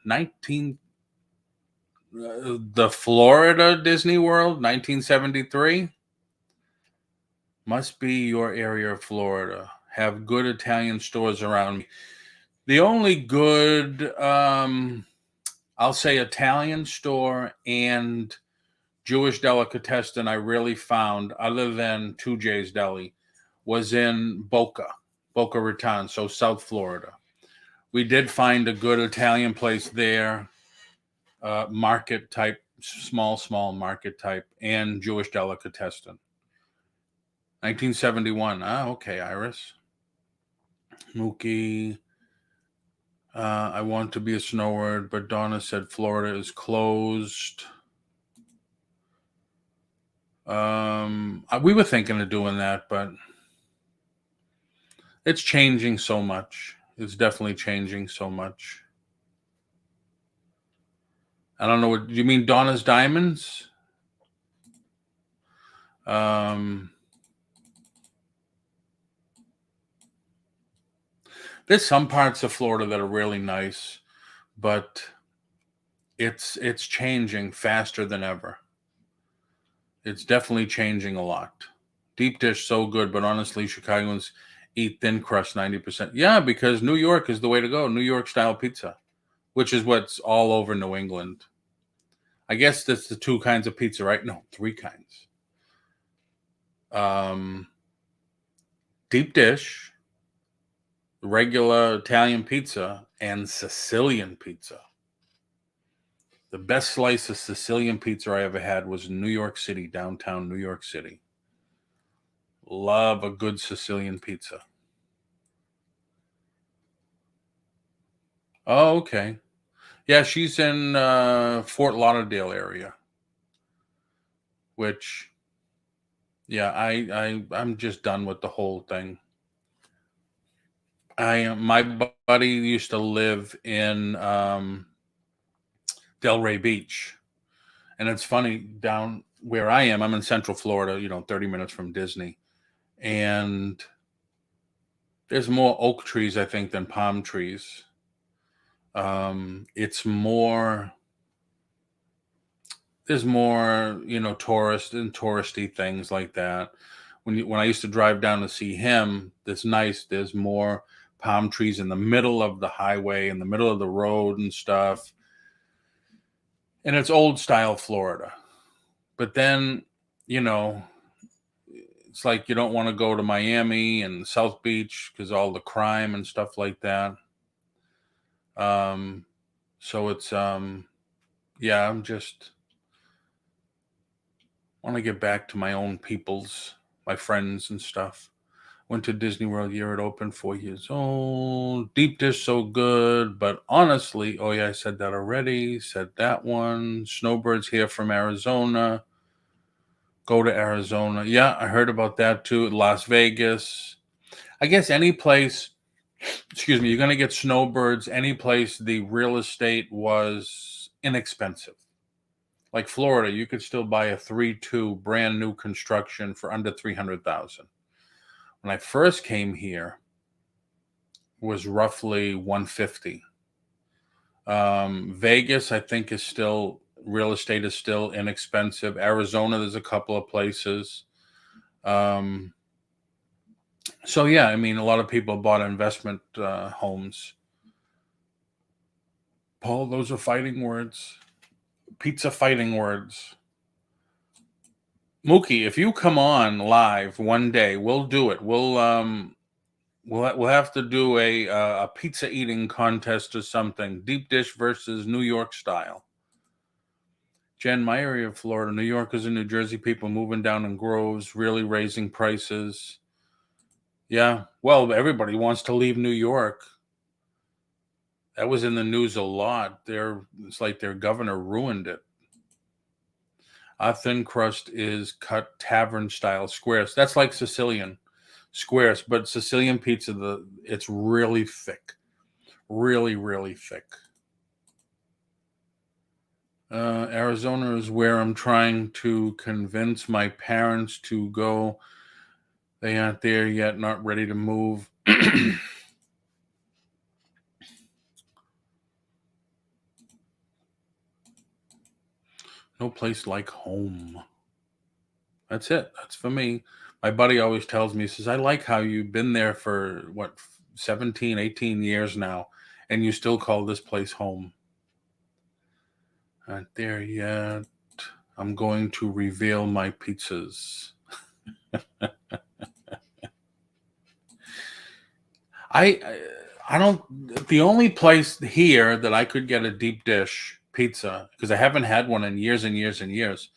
The Florida Disney World, 1973. Must be your area of Florida. Have good Italian stores around me. The only good, I'll say Italian store and Jewish delicatessen I really found, other than 2J's Deli, was in Boca Raton, so South Florida. We did find a good Italian place there, market type, small market type, and Jewish delicatessen. 1971. Ah, okay, Iris. Mookie. I want to be a snowbird, but Donna said Florida is closed. We were thinking of doing that, but it's changing so much. It's definitely changing so much. I don't know what you mean, Donna's Diamonds. There's some parts of Florida that are really nice, but it's changing faster than ever. It's definitely changing a lot. Deep dish so good, but honestly, Chicagoans eat thin crust 90%. Yeah, because New York is the way to go. New York style pizza, which is what's all over New England. I guess that's the two kinds of pizza, right? No, three kinds. Deep dish, regular Italian pizza, and Sicilian pizza. The best slice of Sicilian pizza I ever had was in New York City, downtown New York City. Love a good Sicilian pizza. Oh, okay. Yeah, she's in Fort Lauderdale area. Which, yeah, I'm just done with the whole thing. My buddy used to live in Delray Beach, and it's funny, down where I am, I'm in Central Florida, 30 minutes from Disney, and there's more oak trees, I think, than palm trees. It's more, there's more, tourist and touristy things like that. When I used to drive down to see him, there's more palm trees in the middle of the highway, in the middle of the road and stuff. And it's old style Florida. But then, it's like you don't want to go to Miami and South Beach because all the crime and stuff like that. So it's yeah, I'm just want to get back to my own peoples, my friends and stuff. Went to Disney World year it opened, 4 years old. Deep dish so good, but honestly, oh yeah, I said that already. Said that one. Snowbirds here from Arizona. Go to Arizona. Yeah, I heard about that too. Las Vegas. I guess any place, excuse me, you're going to get snowbirds any place the real estate was inexpensive. Like Florida, you could still buy a 3-2 brand new construction for under $300,000. When I first came here, it was roughly 150. Vegas, I think, is still, real estate is still inexpensive. Arizona, there's a couple of places. So yeah, I mean, a lot of people bought investment homes. Paul, those are fighting words. Pizza fighting words. Mookie, if you come on live one day, we'll do it. We'll have to do a pizza eating contest or something. Deep dish versus New York style. Jen, my area of Florida, New Yorkers and New Jersey people moving down in groves, really raising prices. Yeah, well, everybody wants to leave New York. That was in the news a lot. It's like their governor ruined it. Our thin crust is cut tavern style squares. That's like Sicilian squares, but Sicilian pizza, it's really thick, really, really thick. Arizona is where I'm trying to convince my parents to go. They aren't there yet, not ready to move. No place like home. That's it. That's for me. My buddy always tells me, he says, I like how you've been there for, 17, 18 years now, and you still call this place home. Not there yet. I'm going to reveal my pizzas. I don't. The only place here that I could get a deep dish pizza, because I haven't had one in years and years and years,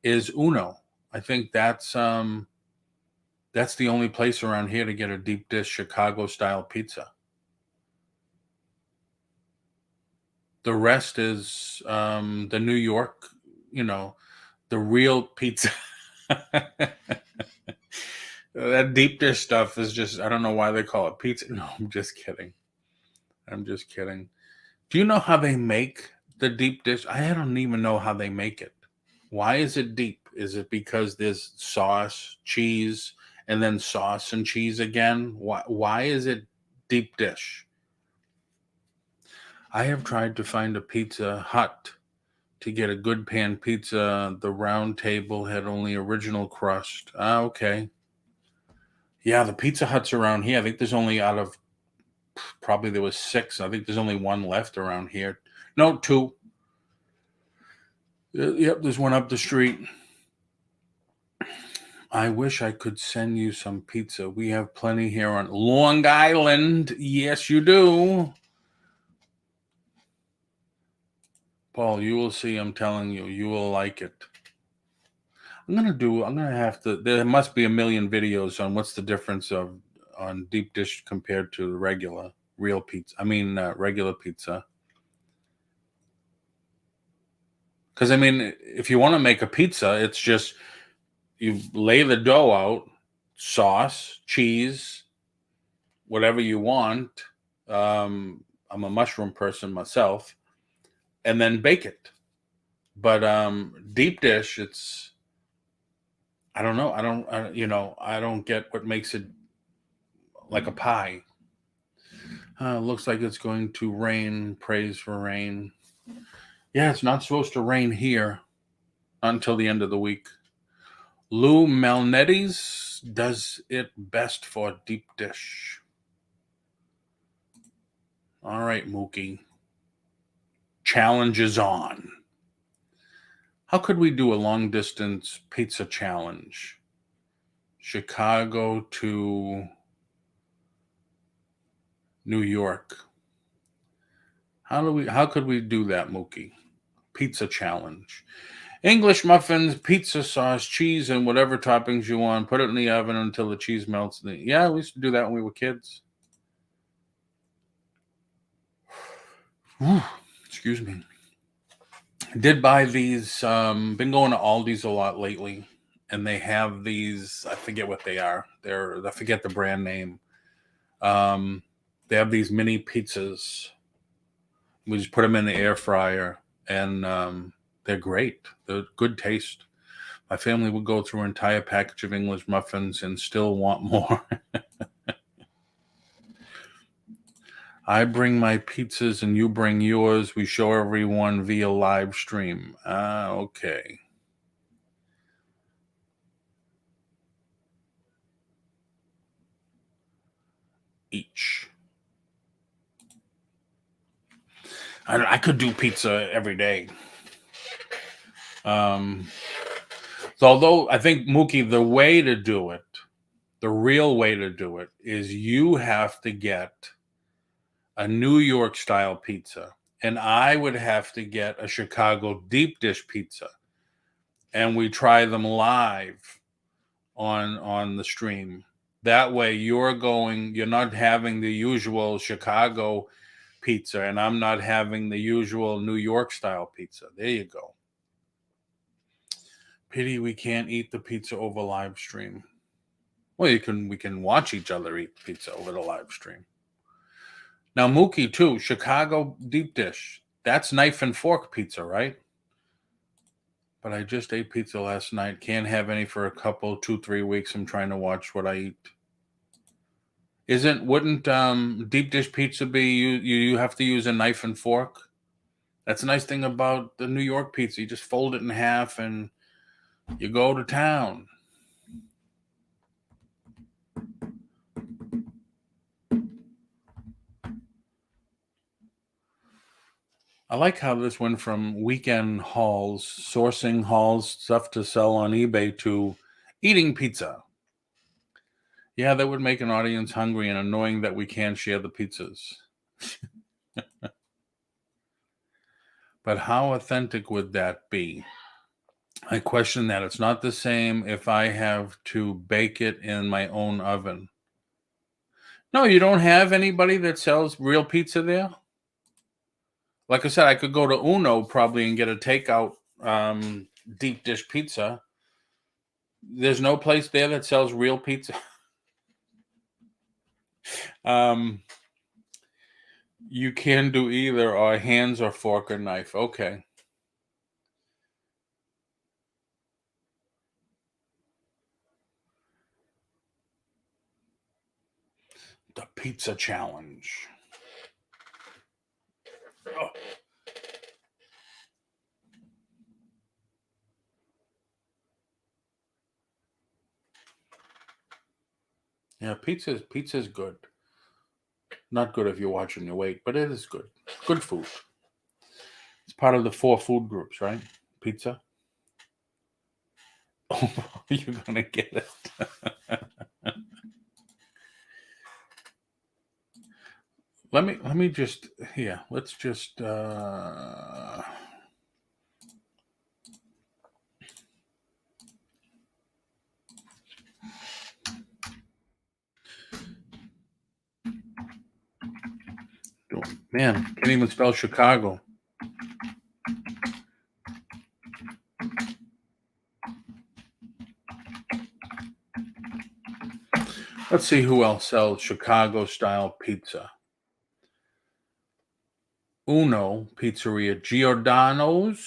is Uno. I think that's the only place around here to get a deep dish Chicago style pizza. The rest is the New York, the real pizza. That deep dish stuff is just, I don't know why they call it pizza. No, I'm just kidding. Do you know how they make the deep dish? I don't even know how they make it. Why is it deep? Is it because there's sauce, cheese, and then sauce and cheese again? Why is it deep dish? I have tried to find a Pizza Hut to get a good pan pizza. The round table had only original crust. Okay. Yeah, the Pizza Huts around here, I think there's only, out of probably there was 6. I think there's only 1 left around here. No, 2. Yep, there's one up the street. I wish I could send you some pizza. We have plenty here on Long Island. Yes, you do. Paul, you will see. I'm telling you, you will like it. I'm gonna have to. There must be a million videos on what's the difference on deep dish compared to regular real pizza. Regular pizza. Because if you want to make a pizza, it's just you lay the dough out, sauce, cheese, whatever you want. I'm a mushroom person myself, and then bake it. But deep dish, it's, I don't know. I don't get what makes it like a pie. Looks like it's going to rain. Praise for rain. Yeah, it's not supposed to rain here, not until the end of the week. Lou Malnetti's does it best for deep dish. All right, Mookie. Challenge is on. How could we do a long distance pizza challenge? Chicago to New York. How could we do that, Mookie? Pizza challenge. English muffins, pizza sauce, cheese, and whatever toppings you want. Put it in the oven until the cheese melts. Yeah, we used to do that when we were kids. Excuse me. Did buy these. Been going to Aldi's a lot lately, and they have these. I forget what they are. I forget the brand name. They have these mini pizzas. We just put them in the air fryer, and they're great. They're good taste. My family would go through an entire package of English muffins and still want more. I bring my pizzas and you bring yours. We show everyone via live stream. Okay. Each. I could do pizza every day. So although I think, Mookie, the way to do it, the real way to do it, is you have to get a New York style pizza, and I would have to get a Chicago deep dish pizza, and we try them live on the stream. That way, you're not having the usual Chicago pizza, and I'm not having the usual New York style pizza. There you go. Pity we can't eat the pizza over live stream. Well, we can watch each other eat pizza over the live stream. Now, Mookie, too, Chicago deep dish. That's knife and fork pizza, right? But I just ate pizza last night. Can't have any for a couple, 2-3 weeks. I'm trying to watch what I eat. Wouldn't deep dish pizza be you have to use a knife and fork? That's a nice thing about the New York pizza. You just fold it in half and you go to town. I like how this went from weekend hauls, sourcing hauls, stuff to sell on eBay, to eating pizza. Yeah, that would make an audience hungry and annoying that we can't share the pizzas. But how authentic would that be? I question that. It's not the same if I have to bake it in my own oven. No, you don't have anybody that sells real pizza there? Like I said, I could go to Uno probably and get a takeout deep dish pizza. There's no place there that sells real pizza. You can do either, or hands or fork or knife. Okay. The pizza challenge. Oh. Yeah, pizza's good. Not good if you're watching your weight, but it is good. Good food. It's part of the 4 food groups, right? Pizza. Oh, you're gonna get it. Let me just, yeah. Let's just. Man, can't even spell Chicago. Let's see who else sells Chicago style pizza. Uno Pizzeria, Giordano's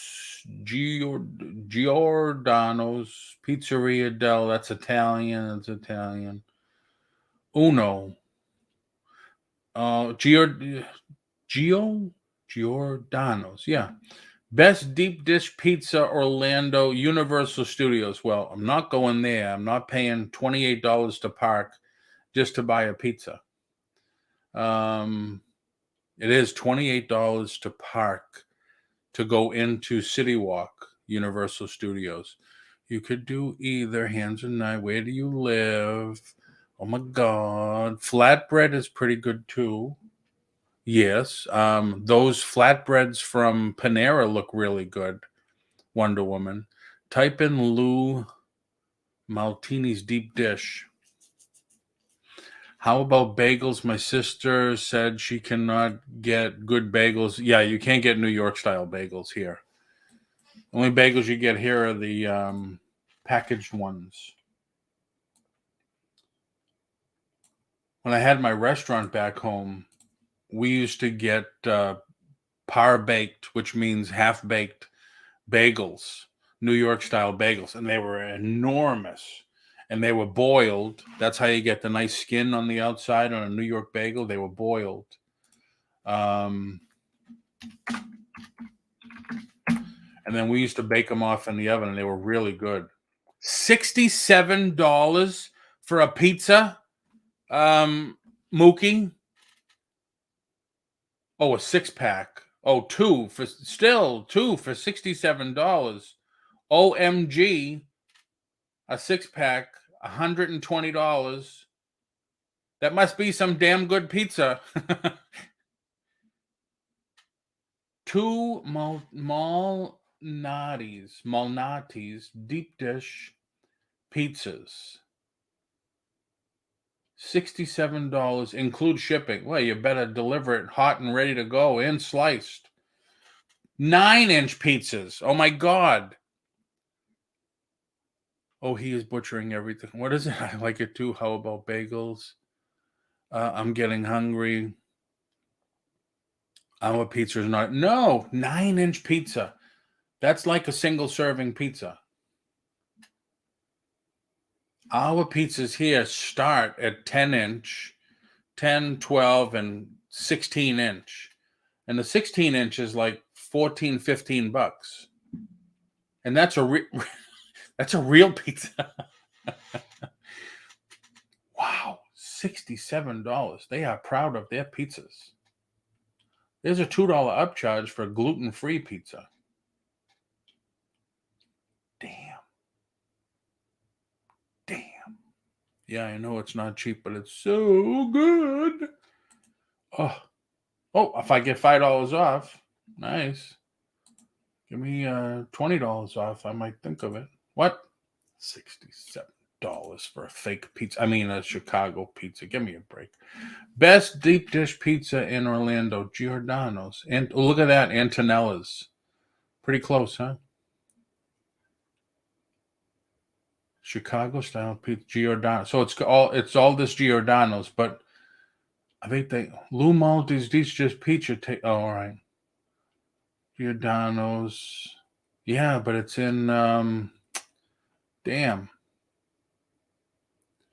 Pizzeria del. That's Italian. It's Italian. Uno. Giordano's. Yeah. Best deep dish pizza, Orlando, Universal Studios. Well, I'm not going there. I'm not paying $28 to park just to buy a pizza. It is $28 to park to go into City Walk, Universal Studios. You could do either, hands or knife. Where do you live? Oh my God. Flatbread is pretty good too. Yes. Those flatbreads from Panera look really good. Wonder Woman. Type in Lou Maltini's deep dish. How about bagels? My sister said she cannot get good bagels. Yeah, you can't get New York style bagels here. Only bagels you get here are the packaged ones. When I had my restaurant back home, we used to get par baked, which means half baked bagels, New York style bagels, and they were enormous. And they were boiled. That's how you get the nice skin on the outside on a New York bagel. They were boiled. And then we used to bake them off in the oven, and they were really good. $67 for a pizza, Mookie. Oh, a 6-pack. Oh, two for $67. OMG, a 6-pack, $120. That must be some damn good pizza. Two Malnati's deep dish pizzas. $67 include shipping. Well, you better deliver it hot and ready to go and sliced. 9-inch pizzas. Oh my God. Oh, he is butchering everything. What is it? I like it too. How about bagels? I'm getting hungry. Our pizza is not. No, 9-inch pizza. That's like a single serving pizza. Our pizzas here start at 10-inch, 10, 12, and 16-inch. And the 16-inch is like $14-15. And that's a real pizza. Wow, $67. They are proud of their pizzas. There's a $2 upcharge for gluten-free pizza. Damn. Yeah, I know it's not cheap, but it's so good. Oh, if I get $5 off, nice. Give me $20 off. I might think of it. What? $67 for a fake pizza. I mean, a Chicago pizza. Give me a break. Best deep dish pizza in Orlando, Giordano's. And look at that, Antonella's. Pretty close, huh? Chicago style pizza, Giordano. So it's all this Giordano's, but I think Lou Maltese these just pizza. All right, Giordano's. Yeah, but it's in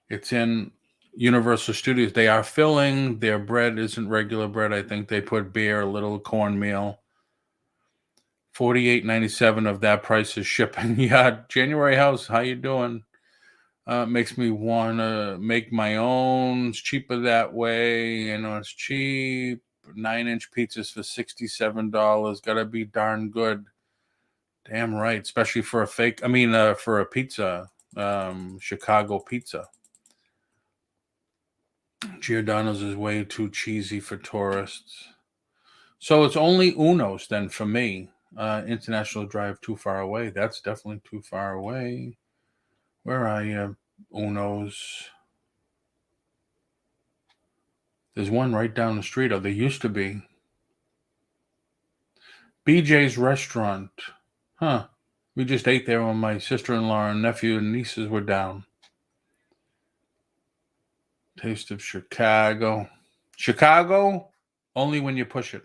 it's in Universal Studios. They are filling. Their bread isn't regular bread. I think they put beer, a little cornmeal. $48.97 of that price is shipping. Yeah, January House, how you doing? Makes me want to make my own. It's cheaper that way. You know, it's cheap. 9-inch pizzas for $67. Gotta be darn good. Damn right. Especially for a for a pizza. Chicago pizza. Giordano's is way too cheesy for tourists. So it's only Uno's then for me. International Drive too far away. That's definitely too far away. Where are you? Uno's. There's one right down the street. Or there used to be. BJ's Restaurant. Huh. We just ate there when my sister-in-law and nephew and nieces were down. Taste of Chicago. Chicago, only when you push it.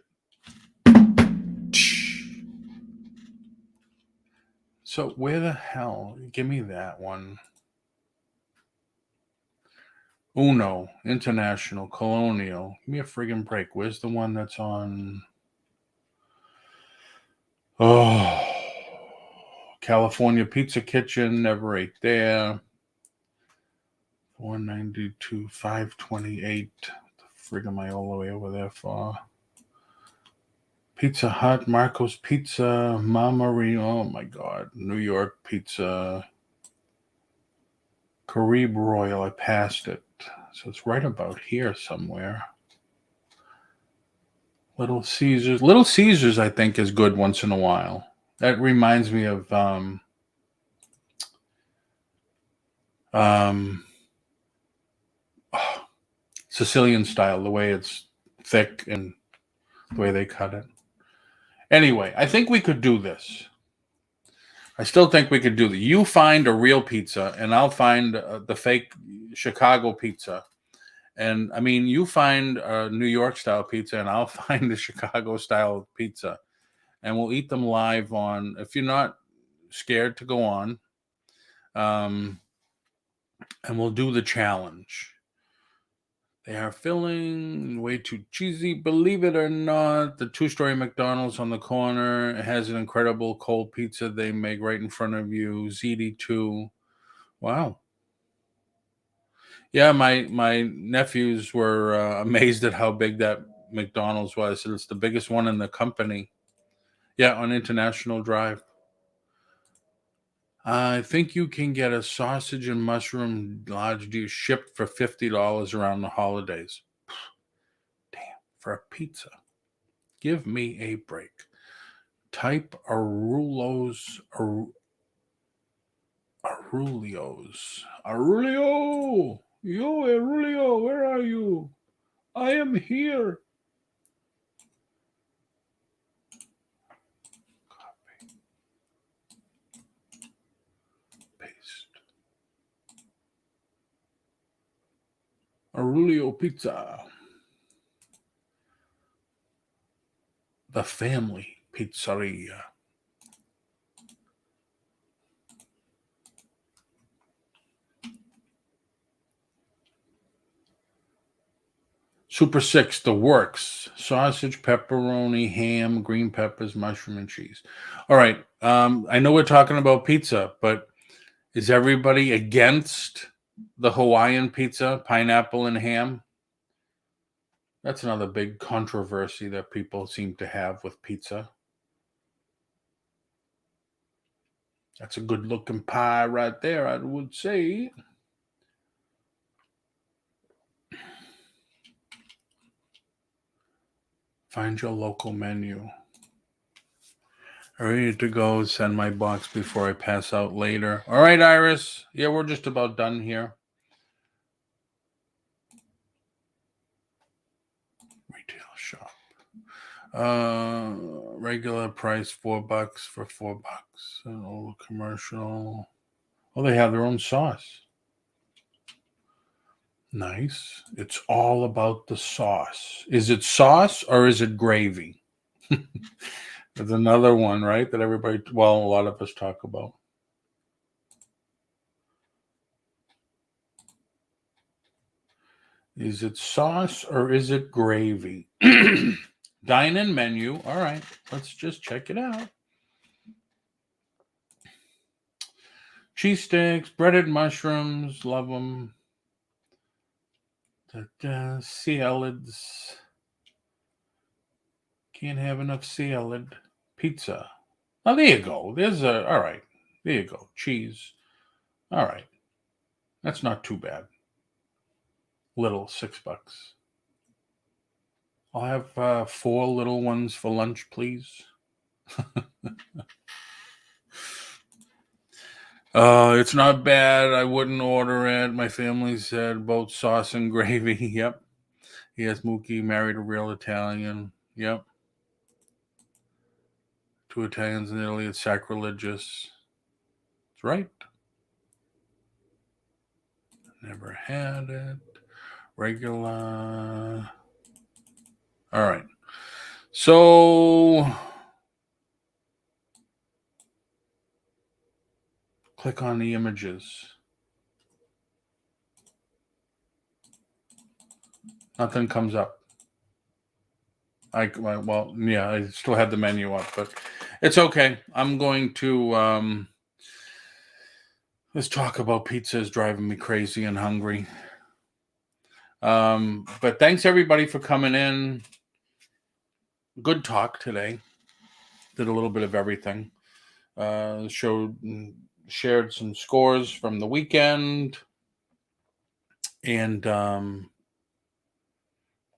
So where the hell? Give me that one. Uno, International, Colonial. Give me a friggin' break. Where's the one that's on? Oh, California Pizza Kitchen. Never ate there. 492, 528. The frig am I all the way over there for? Pizza Hut, Marco's Pizza, Mama Rio. Oh my God. New York Pizza. Caribe Royal. I passed it. So it's right about here somewhere. Little Caesars. Little Caesars, I think, is good once in a while. That reminds me of Sicilian style, the way it's thick and the way they cut it. Anyway, I think we could do this. I still think we could do that. You find a real pizza, and I'll find the fake Chicago pizza. And I mean, you find a New York style pizza, and I'll find a Chicago style pizza. And we'll eat them live on, if you're not scared to go on. And we'll do the challenge. They are filling, way too cheesy. Believe it or not, the 2-story McDonald's on the corner has an incredible cold pizza they make right in front of you. ZD2. Wow. Yeah, my nephews were amazed at how big that McDonald's was. It's the biggest one in the company. Yeah, on International Drive. I think you can get a sausage and mushroom large dish shipped for $50 around the holidays. Damn, for a pizza. Give me a break. Type Arulos. Arulios. Arulio! Yo, Arulio, where are you? I am here. Copy. Paste. Arulio Pizza. The Family Pizzeria. Super 6, the works. Sausage, pepperoni, ham, green peppers, mushroom, and cheese. All right. I know we're talking about pizza, but is everybody against the Hawaiian pizza, pineapple and ham? That's another big controversy that people seem to have with pizza. That's a good looking pie right there, I would say. Find your local menu. Ready to go. Send my box before I pass out later. All right, Iris. Yeah, we're just about done here. Retail shop. Regular price $4 for $4. An old commercial. Oh, they have their own sauce. Nice. It's all about the sauce. Is it sauce or is it gravy? There's another one, right? That everybody, well, a lot of us talk about. Is it sauce or is it gravy? Dine-in menu. All right, let's just check it out. Cheese sticks, breaded mushrooms, love them. Salads. Can't have enough salad. Pizza. Oh, there you go. All right. There you go. Cheese. All right. That's not too bad. Little, $6. I'll have 4 little ones for lunch, please. It's not bad. I wouldn't order it. My family said both sauce and gravy. Yep. Yes, Mookie married a real Italian. Yep. 2 Italians in Italy. It's sacrilegious. That's right. Never had it. Regular. All right. So click on the images. Nothing comes up. I still have the menu up, but it's okay. I'm going to let's talk about pizza is driving me crazy and hungry. But thanks everybody for coming in. Good talk today. Did a little bit of everything. Shared some scores from the weekend. And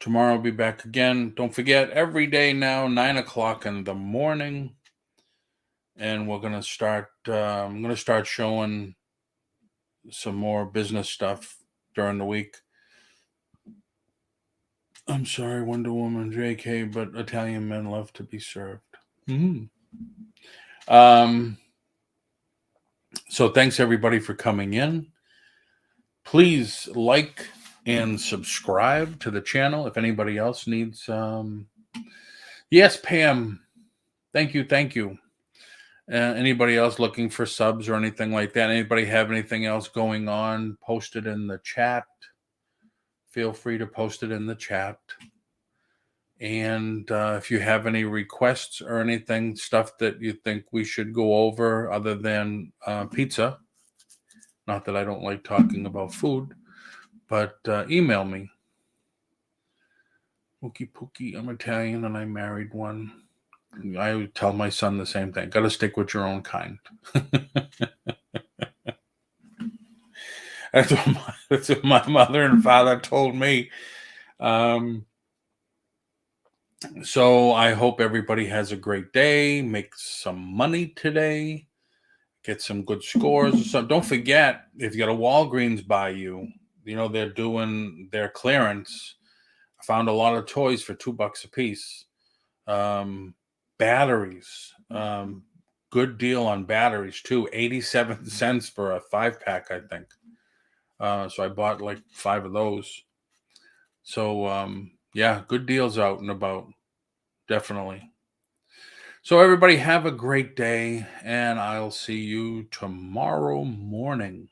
tomorrow I'll be back again. Don't forget, every day now, 9 o'clock in the morning. And we're going to start, I'm going to start showing some more business stuff during the week. I'm sorry, Wonder Woman, JK, but Italian men love to be served. Mm-hmm. So thanks everybody for coming in. Please like and subscribe to the channel if anybody else needs. Yes, Pam. Thank you. Anybody else looking for subs or anything like that? Anybody have anything else going on? Post it in the chat. feel free to post it in the chat. And if you have any requests or anything, stuff that you think we should go over other than pizza, not that I don't like talking about food, but email me. Pookie Pookie, I'm Italian and I married one. I would tell my son the same thing. Got to stick with your own kind. That's what my mother and father told me. So I hope everybody has a great day. Make some money today. Get some good scores or something. Don't forget, if you got a Walgreens by you, they're doing their clearance. I found a lot of toys for $2 a piece. Batteries. Good deal on batteries too. 87 cents for a 5-pack, I think. So I bought like 5 of those. So yeah, good deals out and about. Definitely. So everybody have a great day, and I'll see you tomorrow morning.